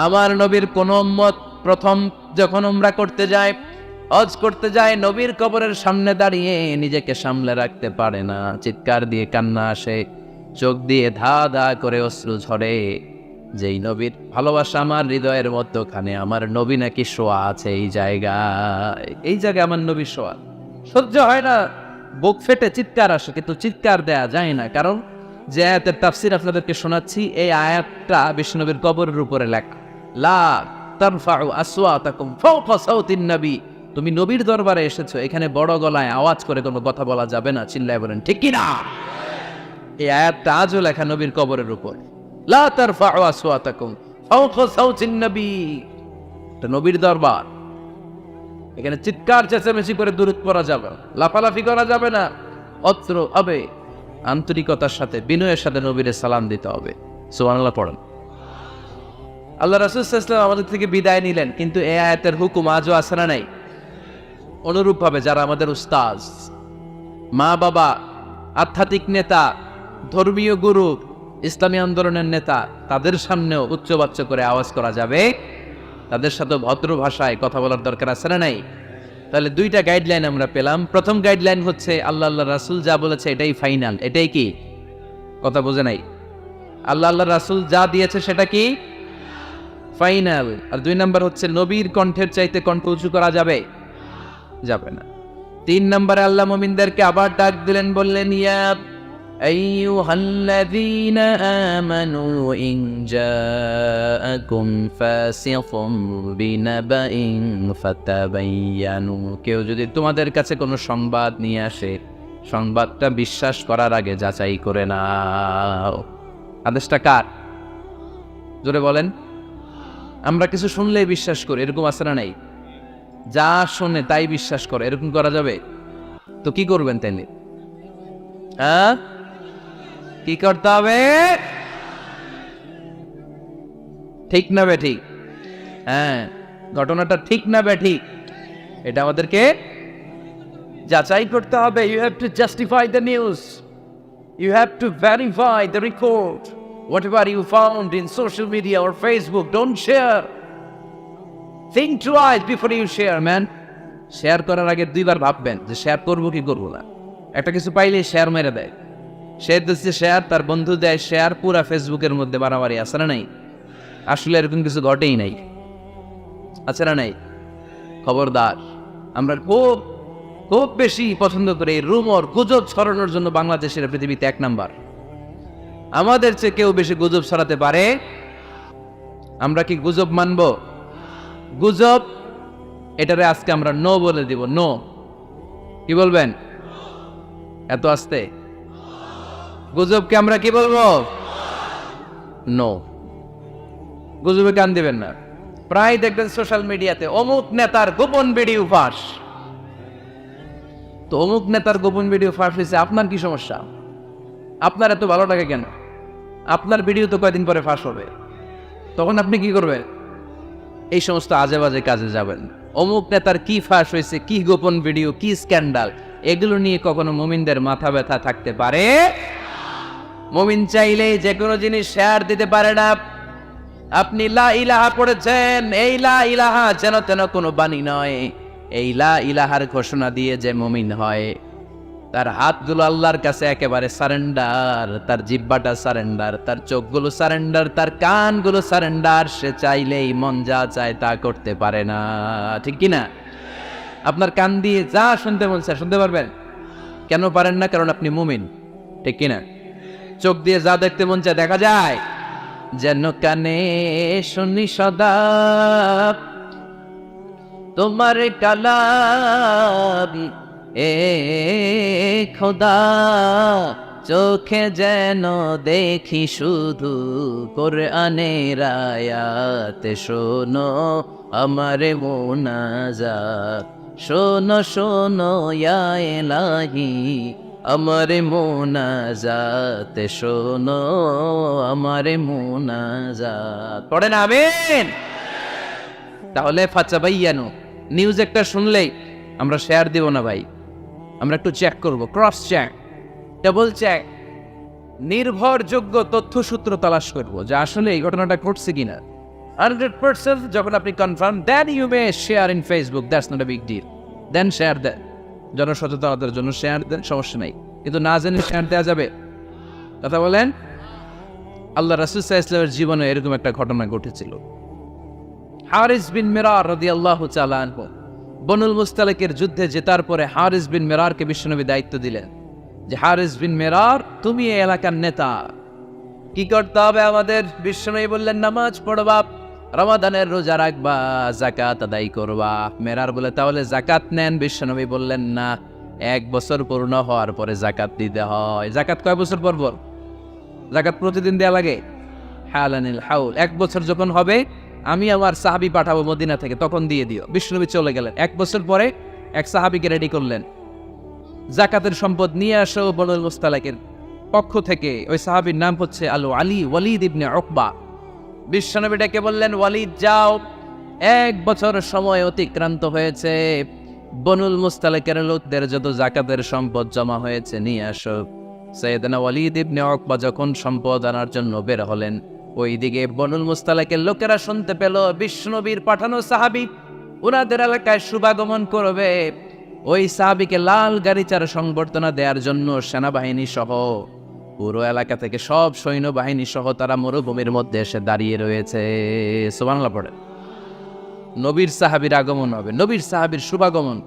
আমার নবীর কোন উম্মত প্রথম যখন উমরা করতে যায়, হজ করতে যায়, নবীর কবরের সামনে দাঁড়িয়ে নিজেকে সামলে রাখতে পারে না, চিৎকার দিয়ে কান্না আসে, চোখ দিয়ে ধা ধা করে অশ্রু ঝরে। যেই নবীর ভালোবাসা আমার হৃদয়ের মধ্যখানে, আমার নবী নাকি শোয়া আছে এই জায়গায় আমার নবী শোয়া। সহ্য হয় না, বুক ফেটে চিৎকার আসে, কিন্তু চিৎকার দেয়া যায় না। কারণ যে আয়াতের তাফসীর আপনাদেরকে শোনাচ্ছি, এই আয়াতটা বিশ্বনবীর কবরের উপরে লেখা। লা তারফাউ আসওয়াতাকুম ফাওকা সাওতিন নবী, তুমি নবীর দরবারে এসেছো, এখানে বড় গলায় আওয়াজ করে কোনো কথা বলা যাবে না, চিল্লায় বলেন ঠিক কি না? এই আয়াতটা আজও লেখা নবীর কবরের উপর। লা তারফাউ আসওয়াতাকুম ফাওকা সাওতিন নবী, এটা নবীর দরবার, এখানে চিৎকার চেঁচামেচি করে দুরূদ পড়া যাবে না, লাফালাফি করা যাবে না। অত্র হবে আন্তরিকতার সাথে বিনয়ের সাথে নবীরে সালাম দিতে হবে। সুবহানাল্লাহ পড়েন। আল্লাহ রাসূল সাল্লাল্লাহু আলাইহি ওয়াসাল্লাম আমাদের থেকে বিদায় নিলেন, কিন্তু এই আয়াতের হুকুম আজও আছে না নাই? অনুরূপভাবে যারা আমাদের উস্তাজ, মা বাবা, আধ্যাত্মিক নেতা, ধর্মীয় গুরু, ইসলামী আন্দোলনের নেতা, তাদের সামনেও উচ্চবাচ্য করে আওয়াজ করা যাবে, তাদের সাথে ভদ্র ভাষায় কথা বলার দরকার আছে না নাই? তাহলে দুইটা গাইডলাইন আমরা পেলাম। প্রথম গাইডলাইন হচ্ছে আল্লাহ রাসূল যা বলেছে এটাই ফাইনাল। এটাই কি? কথা বোঝে নাই? আল্লাহ রাসূল যা দিয়েছে সেটা কি ফাইনাল। আর 2 নাম্বার হচ্ছে নবীর কণ্ঠের চাইতে কণ্ঠ উঁচু করা যাবে না। 3 নম্বরে আল্লাহ মুমিনদেরকে আবার ডাক দিলেন, বললেন ইয়া আইয়ুহাল্লাযীনা আমানু ইন জাআকুম ফাসিকুম বিনাবাইন ফাতাবায়ানু। কেউ যদি তোমাদের কাছে কোনো সংবাদ নিয়ে আসে, সংবাদটা বিশ্বাস করার আগে যাচাই করে নাও। আদেশটা কার? জোরে বলেন। আমরা কিছু শুনলেই বিশ্বাস করি, এরকম আছে না নাই? যা শোনে তাই বিশ্বাস করে, এরকম করা যাবে? তো কি করবেন তাইলে? হ্যাঁ, কি করতে হবে? ঠিক না বেঠিক? হ্যাঁ, ঘটনাটা ঠিক না বেঠিক এটা আমাদেরকে যাচাই করতে হবে। You have to justify the news, you have to verify the report. Whatever you found in social media or Facebook, don't share. Think twice before you share, man. Share করার আগে 2 বার ভাববেন যে শেয়ার করব কি করব না। একটা কিছু পাইলে শেয়ার মেরে দেয়, সে দিচ্ছে শেয়ার, তার বন্ধু দেয় শেয়ার, পুরা ফেসবুকের মধ্যে বাড়াবাড়ি আছে না নাই? আসলে এরকম কিছু ঘটেই নাই, আছে না নাই? খবরদার, আমরা খুব বেশি পছন্দ করি এই রুমর, গুজব ছড়ানোর জন্য বাংলাদেশের পৃথিবীতে 1 নাম্বার। আমাদের চেয়ে কেউ বেশি গুজব ছড়াতে পারে? আমরা কি গুজব মানব? গুজব এটারে আজকে আমরা নো বলে দিব। নো। কি বলবেন? এত আস্তে? গুজবকে আমরা কি বলবো? নো। গুজবে কান দিবেন না। প্রায় দেখবেন সোশ্যাল মিডিয়াতে অমুক নেতার গোপন ভিডিও ফাঁস। তো অমুক নেতার গোপন ভিডিও ফাঁস হয়েছে, আপনার কি সমস্যা? আপনার এত ভালো লাগে কেন? আপনার ভিডিও তো কয়েকদিন পরে ফাঁস হবে, তখন আপনি কি করবেন? এই সমস্ত আজে বাজে কাজে যাবেন। অমুক নেতার কি ফাঁস হয়েছে, কি গোপন ভিডিও, কি স্ক্যান্ডাল, এগুলো নিয়ে কখনো মুমিনদের মাথা ব্যথা থাকতে পারে? মুমিন চাইলেই যে কোনো জিনিস শেয়ার দিতে পারে না। আপনি লা ইলাহা পড়েছেন, এই লা ইলাহা যেন তেন কোনো বাণী নয়। এই লা ইলাহার ঘোষণা দিয়ে যে মুমিন হয়, তার হাতগুলো আল্লাহর কাছে একেবারে সারেন্ডার, তার জিহ্বাটা সারেন্ডার, তার চোখগুলো সারেন্ডার, তার কানগুলো সারেন্ডার। সে চাইলেই মন যা চায় তা করতে পারে না, ঠিক কি না? আপনার কান দিয়ে যা শুনতে মন চায় শুনতে পারবেন? কেন পারেন না? কারণ আপনি মুমিন, ঠিক কি না? চোখ দিয়ে যা দেখতে মন চায় দেখা যায়। যেন কানে শুনি সদা তোমার কালাম, এ খোদা চোখে যেন দেখি শুধু কোরআনের আয়াত। শোনো আমার মোনাজাত, শোনো শোনো ইয়া ইলাহি আমার মোনাজাত, শোনো আমার মোনাজাত। পড়েন আমিন। তাহলে ফাতাবায়ানু, নিউজ একটা শুনলেই আমরা শেয়ার দিব না ভাই, আমরা একটু চেক করব, ক্রস চেক, ডাবল চেক, নির্ভরযোগ্য তথ্যসূত্র তালাশ করব যে আসলে এই ঘটনাটা ঘটছে কিনা। 100% যখন আপনি confirm, then you may share in Facebook, that's not a big deal. দেন শেয়ার দেন, জনসচেতনতার জন্য শেয়ার দেন, সমস্যা নাই। কিন্তু না জেনে শেয়ার দেওয়া যাবে? কথা বলেন। আল্লাহ রাসূল সাল্লাল্লাহু আলাইহি ওয়াসাল্লামের জীবনে এরকম একটা ঘটনা ঘটেছিল। হারিস বিন মিরার রাদিয়াল্লাহু তাআলা আনহু বনুল মুস্তালিকের যুদ্ধে জেতার পরে হারিস বিন মিরারকে বিশ্বনবী দায়িত্ব দিলেন যে হারিস বিন মিরার, তুমি এই এলাকার নেতা, কি করতে হবে আমাদের? বিশ্বনবী বললেন নামাজ পড়বা, রমাদানের রোজা রাখবা, যাকাত আদায় করবা। মিরার বলে তাহলে যাকাত নেন। বিশ্বনবী বললেন না, 1 বছর পূর্ণ হওয়ার পরে যাকাত দিতে হয়। যাকাত কয় বছর পর পর? যাকাত প্রতিদিন দেয়া লাগে। হালানিল হাউল, 1 বছর যখন হবে আমি আমার সাহাবী পাঠাবো মদিনা থেকে, তখন দিয়ে দিও। বিশ্বনবী চলে গেলেন। 1 বছর পরে এক সাহাবীকে রেডি করলেন, যাকাতের সম্পদ নিয়ে আসো বনুল মুস্তালিকের পক্ষ থেকে, ওই সাহাবীর নাম হচ্ছে আলী ওয়ালিদ ইবনে উকবা। বিশ্বনবী ডেকে বললেন, ওয়ালিদ যাও, 1 বছর সময় অতিক্রান্ত হয়েছে, বনুল মুস্তালিকের লোকদের যত যাকাতের সম্পদ জমা হয়েছে নিয়ে আসো। সাইয়েদনা ওয়ালিদ ইবনে উকবা যখন সম্পদ আনার জন্য বের হলেন, ওইদিকে বনুল মুস্তালিকের লোকেরা শুনতে পেল বিশ্বনবীর পাঠানো সাহাবী উনাদের এলাকায় শুভাগমন করবে। ওই সাহাবীকে লাল গাড়িচার সংবর্ধনা দেওয়ার জন্য সেনাবাহিনী সহ পুরো এলাকা থেকে সব সৈন্যবাহিনী সহ তারা মরুভূমির মধ্যে এসে দাঁড়িয়ে রয়েছে। সুবহানাল্লাহ পড়ে। নবীর সাহাবীর আগমন হবে, নবীর সাহাবীর শুভাগমন।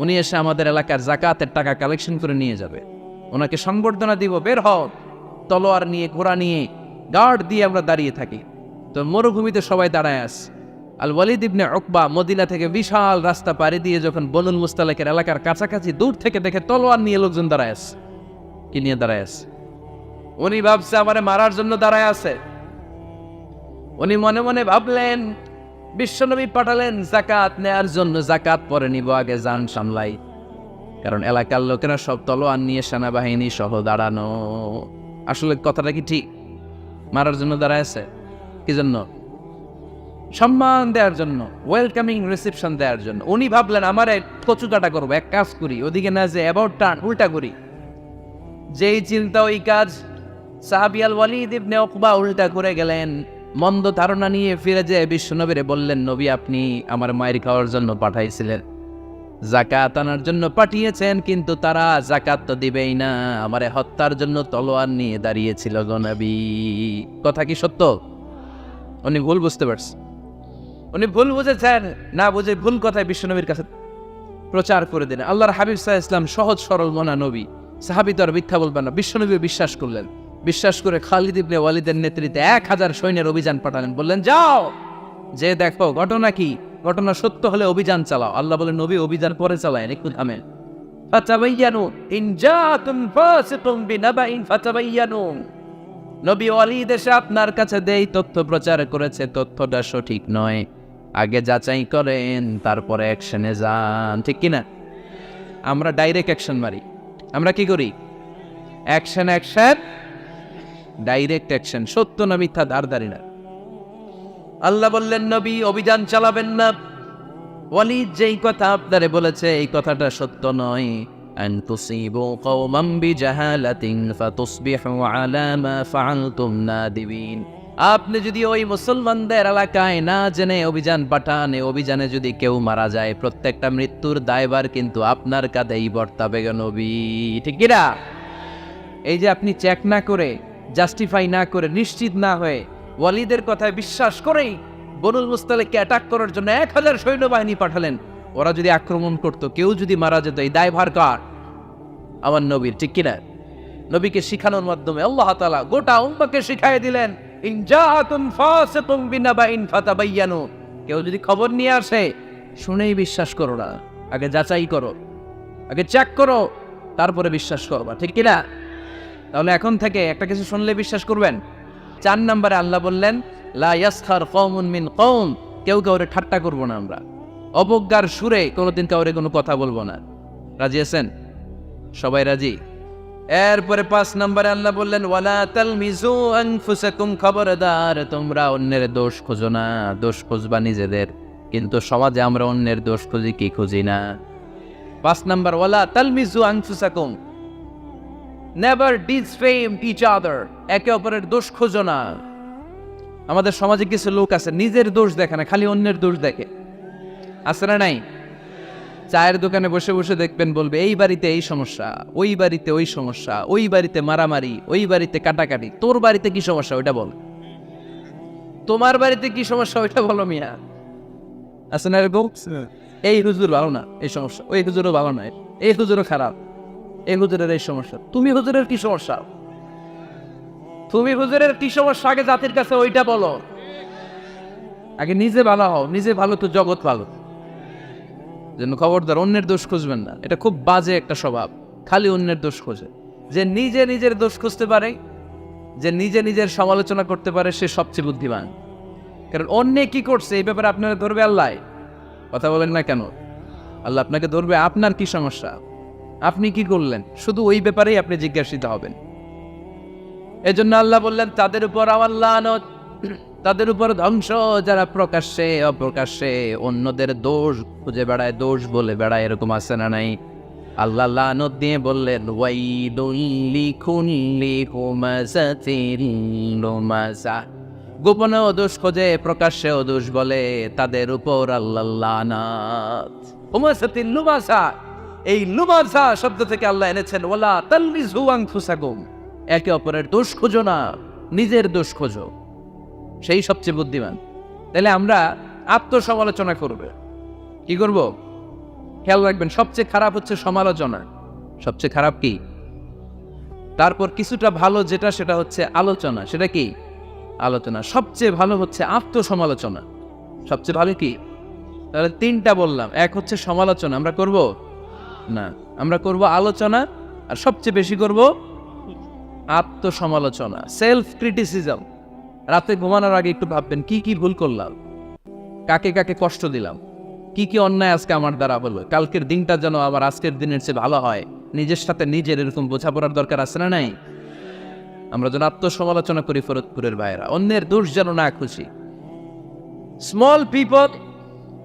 উনি এসে আমাদের এলাকার যাকাতের টাকা কালেকশন করে নিয়ে যাবে, ওনাকে সংবর্ধনা দিব। বের হও, তলোয়ার নিয়ে, ঘোড়া নিয়ে, গার্ড দিয়ে আমরা দাঁড়িয়ে থাকি। তো মরুভূমিতে সবাই দাঁড়ায় আছে। আল ওয়ালিদ ইবনে উকবা মদিনা থেকে বিশাল রাস্তা পাড়ি দিয়ে যখন বনুল মুস্তালিকের এলাকার কাছাকাছি দূর থেকে দেখে তলোয়ার নিয়ে লোকজন দাঁড়ায় আছে। কি নিয়ে দাঁড়ায় আছে? উনি ভাবছে আমারে মারার জন্য দাঁড়ায় আছে। উনি মনে মনে ভাবলেন বিশ্বনবী পাঠালেন যাকাত নেয়ার জন্য, যাকাত পরে নিব, আগে জান সামলাই। কারণ এলাকার লোকেরা সব তলোয়ার নিয়ে সেনাবাহিনী সহ দাঁড়ানো। আসলে কথাটা কি ঠিক? মারার জন্য দাঁড়ায় আছে কি জন্য? সম্মান দেওয়ার জন্য, ওয়েলকামিং রিসেপশন দেওয়ার জন্য। উনি ভাবলেন আমারে কচুকাটা করবো, এক কাজ করি, ওদিকে না যে অ্যাবাউট টার্ন উল্টা করি। যেই চিন্তা ওই কাজ। সাহাবী আল ওয়ালিদ ইবনে উকবা উল্টা করে গেলেন। মন্দ ধারণা নিয়ে ফিরে যেয়ে বিশ্বনবীরে বললেন, নবী আপনি আমার মায়ের খাওয়ার জন্য পাঠাইছিলেন, যাকাত আনার জন্য পাঠিয়েছেন, কিন্তু তারা যাকাত তো দিবেই না, আমারে হত্যার জন্য তলোয়ার নিয়ে দাঁড়িয়েছিল গো নবী। কথা কি সত্য? উনি ভুল বুঝতে পারছেন। উনি ভুল বুঝেছেন, না বুঝে ভুল কথায় বিশ্বনবীর কাছে প্রচার করে দিলেন। আল্লাহর হাবিব সাল্লাল্লাহু আলাইহি ওয়াসাল্লাম সহজ সরল মনা নবী, সাহাবী তো আর মিথ্যা বলবেন না। বিশ্বনবী বিশ্বাস করলেন। বিশ্বাস করে খালিদ ইবনে ওয়ালিদের নেতৃত্বে 1000 সৈন্যের অভিযান পাঠালেন। বললেন যাও, যে দেখো ঘটনা কি, ঘটনা সত্য হলে অভিযান চালাও। আল্লাহ বলেন নবী অভিযান পরে চালায়েন, একটু থামেন। ফাতাবায়ানু ইন জাআতুম ফাসিকুম বিনাবাইন ফাতাবায়ানু। নবী ওয়ালিদ এসে আপনার কাছে দেই তথ্য প্রচার করেছে, তথ্যটা সঠিক নয়, আগে যাচাই করেন, তারপরে অ্যাকশনে যান। ঠিক কিনা? আমরা ডাইরেক্ট অ্যাকশন মারি। আমরা কি করি? Action action, direct action. সত্য না মিথ্যা ধারধারি না। আল্লাহ বললেন নবী অভিযান চালাবেন না। ওয়ালিদ যেই কথা আপনারে বলেছে এই কথাটা সত্য নয়। আন তুসিবু কওমান বিজাহালাতিন ফাতুসবিহু আলা মা ফাআলতুম নাদিবিন। আপনি যদি ওই মুসলমানদের এলাকায় না জেনে অভিযান পাঠান, এই অভিযানে যদি কেউ মারা যায়, প্রত্যেকটা মৃত্যুর দায়ভার কিন্তু আপনার কাঁধেই বর্তাবে গো নবী। ঠিক কি না? এই যে আপনি চেক না করে, জাস্টিফাই না করে, নিশ্চিত না হয়ে, ওয়ালিদের কথায় বিশ্বাস করেই বনুল মুস্তালিককে অ্যাটাক করার জন্য 1000 সৈন্যবাহিনী পাঠালেন। ওরা যদি আক্রমণ করতো, কেউ যদি মারা যেত, এই দায়ভার কার? আমার নবীর। ঠিক কিনা? নবীকে শিখানোর মাধ্যমে আল্লাহ তাআলা গোটা উম্মাহকে শিখাই দিলেন, ইন জাআতুম ফাসিকুম বিনাবাইন ফাতাবায়ানু। কেউ যদি খবর নিয়ে আসে, শুনেই বিশ্বাস করো না, আগে যাচাই করো, আগে চেক করো, তারপরে বিশ্বাস করবা। ঠিক কিনা? তাহলে এখন থেকে একটা কিছু শুনলে বিশ্বাস করবেন। 4 নম্বরে আল্লাহ বললেন লা ইয়াসখার কওমুন মিন কওম। কেউ কাউরে ঠাট্টা করবো না আমরা, অবজ্ঞার সুরে কোনোদিন কাউরে কোনো কথা বলবো না। রাজি আছেন? সবাই রাজি? এরপরে 5 নম্বরে আল্লাহ বললেন ওয়ালা তালমিজু আনফুসাকুম। খবরদার তোমরা অন্যের দোষ খোঁজো না, দোষ খুঁজবা নিজেদের। কিন্তু সমাজে আমরা অন্যের দোষ খুঁজি কি খুঁজি না। 5 নম্বর ওয়ালা তালমিজু আনফুসাকুম, নেভার ডিসফেম ইচ আদার। একে অপরের দোষ খোঁজো না। আমাদের সমাজে কিছু লোক আছে নিজের দোষ দেখে না, খালি অন্যের দোষ দেখে। আছে না নাই? চায়ের দোকানে বসে বসে দেখবেন বলবে এই বাড়িতে এই সমস্যা, ওই বাড়িতে ওই সমস্যা, ওই বাড়িতে মারামারি, ওই বাড়িতে কাটাকাটি। তোর বাড়িতে কি সমস্যা ওইটা বল, তোমার বাড়িতে কি সমস্যা ওইটা বলো মিয়া। আছে না এরকম? এই হুজুর ভালো না, এই সমস্যা, ওই হুজুরও ভালো না, এই হুজুরও খারাপ, এই হুজুরের এই সমস্যা। তুমি হুজুরের কি সমস্যা? তুমি হুজুরের কি সমস্যা আগে জাতির কাছে ওইটা বলো। আগে নিজে ভালো হও, নিজে ভালো তো জগৎ ভালো। যেন খবরদার অন্যের দোষ খুঁজবেন না। এটা খুব বাজে একটা স্বভাব, খালি অন্যের দোষ খোঁজে। যে নিজে নিজের দোষ খুঁজতে পারে, যে নিজে নিজের সমালোচনা করতে পারে, সে সবচেয়ে বুদ্ধিমান। কারণ অন্যে কি করছে এই ব্যাপারে আপনারা ধরবে আল্লাহ। কথা বলেন না কেন? আল্লাহ আপনাকে ধরবে আপনার কি সমস্যা, আপনি কি করলেন, শুধু ওই ব্যাপারেই আপনি জিজ্ঞাসিত হবেন। এজন্য আল্লাহ বললেন তাদের উপর আমার লানত, তাদের উপর ধ্বংস, যারা প্রকাশ্যে অপ্রকাশ্যে অন্যদের দোষ খুঁজে বেড়ায়, দোষ বলে বেড়ায়, এরকম আছে না নাই? আল্লাহ লানত দিয়ে বললেন ওয়াইলুল লিকুল্লি হুমাযাতিন লুমাযা, গোপনেও দোষ খোঁজে প্রকাশ্যেও দোষ বলে, তাদের উপর আল্লাহ লানাত। হুমাযাতিন লুমাযা, এই লুমাযা শব্দ থেকে আল্লাহ এনেছেন ওয়ালা তালমিযু আনফুসাকুম, একে অপরের দোষ খোঁজো না, নিজের দোষ খোঁজো, সেই সবচেয়ে বুদ্ধিমান। তাহলে আমরা আত্মসমালোচনা করবে কি করব? খেয়াল রাখবেন, সবচেয়ে খারাপ হচ্ছে সমালোচনা। সবচেয়ে খারাপ কি? তারপর কিছুটা ভালো যেটা, সেটা হচ্ছে আলোচনা। সেটা কি? আলোচনা। সবচেয়ে ভালো হচ্ছে আত্মসমালোচনা। সবচেয়ে ভালো কি? তাহলে তিনটা বললাম। এক হচ্ছে সমালোচনা, আমরা করব না, আমরা করব আলোচনা, আর সবচেয়ে বেশি করব আত্মসমালোচনা, সেলফ ক্রিটিসিজম। রাতে ঘুমানোর আগে একটু ভাববেন কি কি ভুল করলাম, কাকে কাকে কষ্ট দিলাম, কি কি অন্যায় আজকে আমার দ্বারা হলো, কালকের দিনটা যেন আবার আজকের দিনের চেয়ে ভালো হয়। নিজের সাথে নিজের এরকম বোঝাপড়ার দরকার আছে না নাই? আমরা যেন আত্মসমালোচনা করি ফরিদপুরের ভাইয়েরা, অন্যের দোষ যেন না খুঁজি। Small people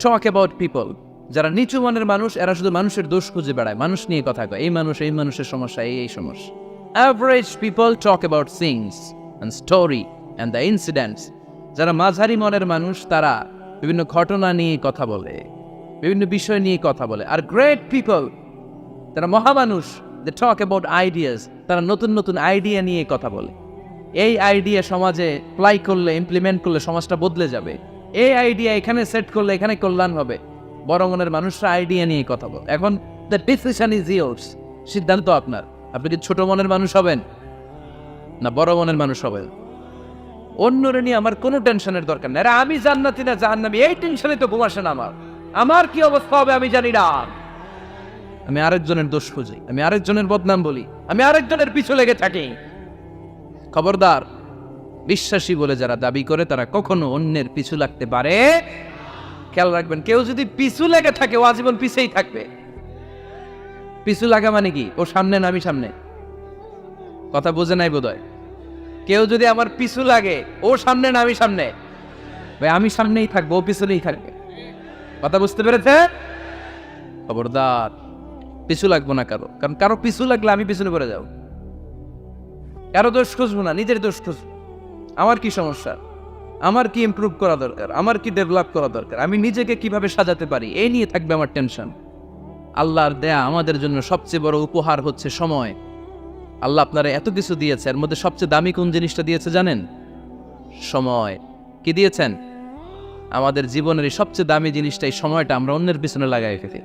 talk about people, যারা নিচু মনের মানুষ এরা শুধু মানুষের দোষ খুঁজে বেড়ায়, মানুষ নিয়ে কথা কয়, এই মানুষ, এই মানুষের সমস্যা, এই সমস্যা। Average people talk about things and story and the incidents, যারা মাঝারি মনের মানুষ তারা বিভিন্ন ঘটনা নিয়ে কথা বলে, বিভিন্ন বিষয় নিয়ে কথা বলে। আর গ্রেট পিপল, তারা মহামানুষ, দে টক অ্যাবাউট আইডিয়াস, তারা নতুন নতুন আইডিয়া নিয়ে কথা বলে। এই আইডিয়া সমাজে অ্যাপ্লাই করলে, ইমপ্লিমেন্ট করলে সমাজটা বদলে যাবে। এই আইডিয়া এখানে সেট করলে এখানে কল্যাণ হবে। বড় মনের মানুষরা আইডিয়া নিয়ে কথা বলে। এখন দ্য ডিসিশন ইজ ইয়োর্স, সিদ্ধান্ত আপনার। আপনি কি ছোট মনের মানুষ হবেন না বড় মনের মানুষ হবেন? অন্যরে নিয়ে আমার কোনো টেনশনের দরকার নেই। আমি জান্নাতি না জাহান্নামী, এই টেনশনে তো ঘুম আসে না আমার। আমার কি অবস্থা হবে আমি জানি না। আমি আরেকজনের দোষ খুঁজি, আমি আরেকজনের বদনাম বলি, আমি আরেকজনের পিছু লেগে থাকি। খবরদার, বিশ্বাসী বলে যারা দাবি করে তারা কখনো অন্যের পিছু লাগতে পারে। খেয়াল রাখবেন, কেউ যদি পিছু লেগে থাকে ও আজীবন পিছেই থাকবে। পিছু লাগা মানে কি? ও সামনে না আমি সামনে? কথা বুঝে নাই বোধহয়। কেউ যদি আমার পিছু লাগে, ও সামনে না আমি সামনে? ভাই আমি সামনেই থাকবো, ও পিছনেই থাকবে। কথা বুঝতে পেরেছে? খবরদার, পিছু লাগবো না কারো, কারণ কারো পিছু লাগলে আমি পিছনে পড়ে যাবো। কারো দোষ খুঁজবো না, নিজের দোষ খুঁজবো। আমার কি সমস্যা, আমার কি ইমপ্রুভ করা দরকার, আমার কি ডেভেলপ করা দরকার, আমি নিজেকে কিভাবে সাজাতে পারি, এই নিয়ে থাকবে আমার টেনশন। আল্লাহর দেয়া আমাদের জন্য সবচেয়ে বড় উপহার হচ্ছে সময়। আল্লাহ আপনারা এত কিছু দিয়েছে, এর মধ্যে সবচেয়ে দামি কোন জিনিসটা দিয়েছে জানেন? সময়। কি দিয়েছেন? আমাদের জীবনের এই সবচেয়ে দামি জিনিসটা, এই সময়টা আমরা অন্যের পিছনে লাগাই ফেলি।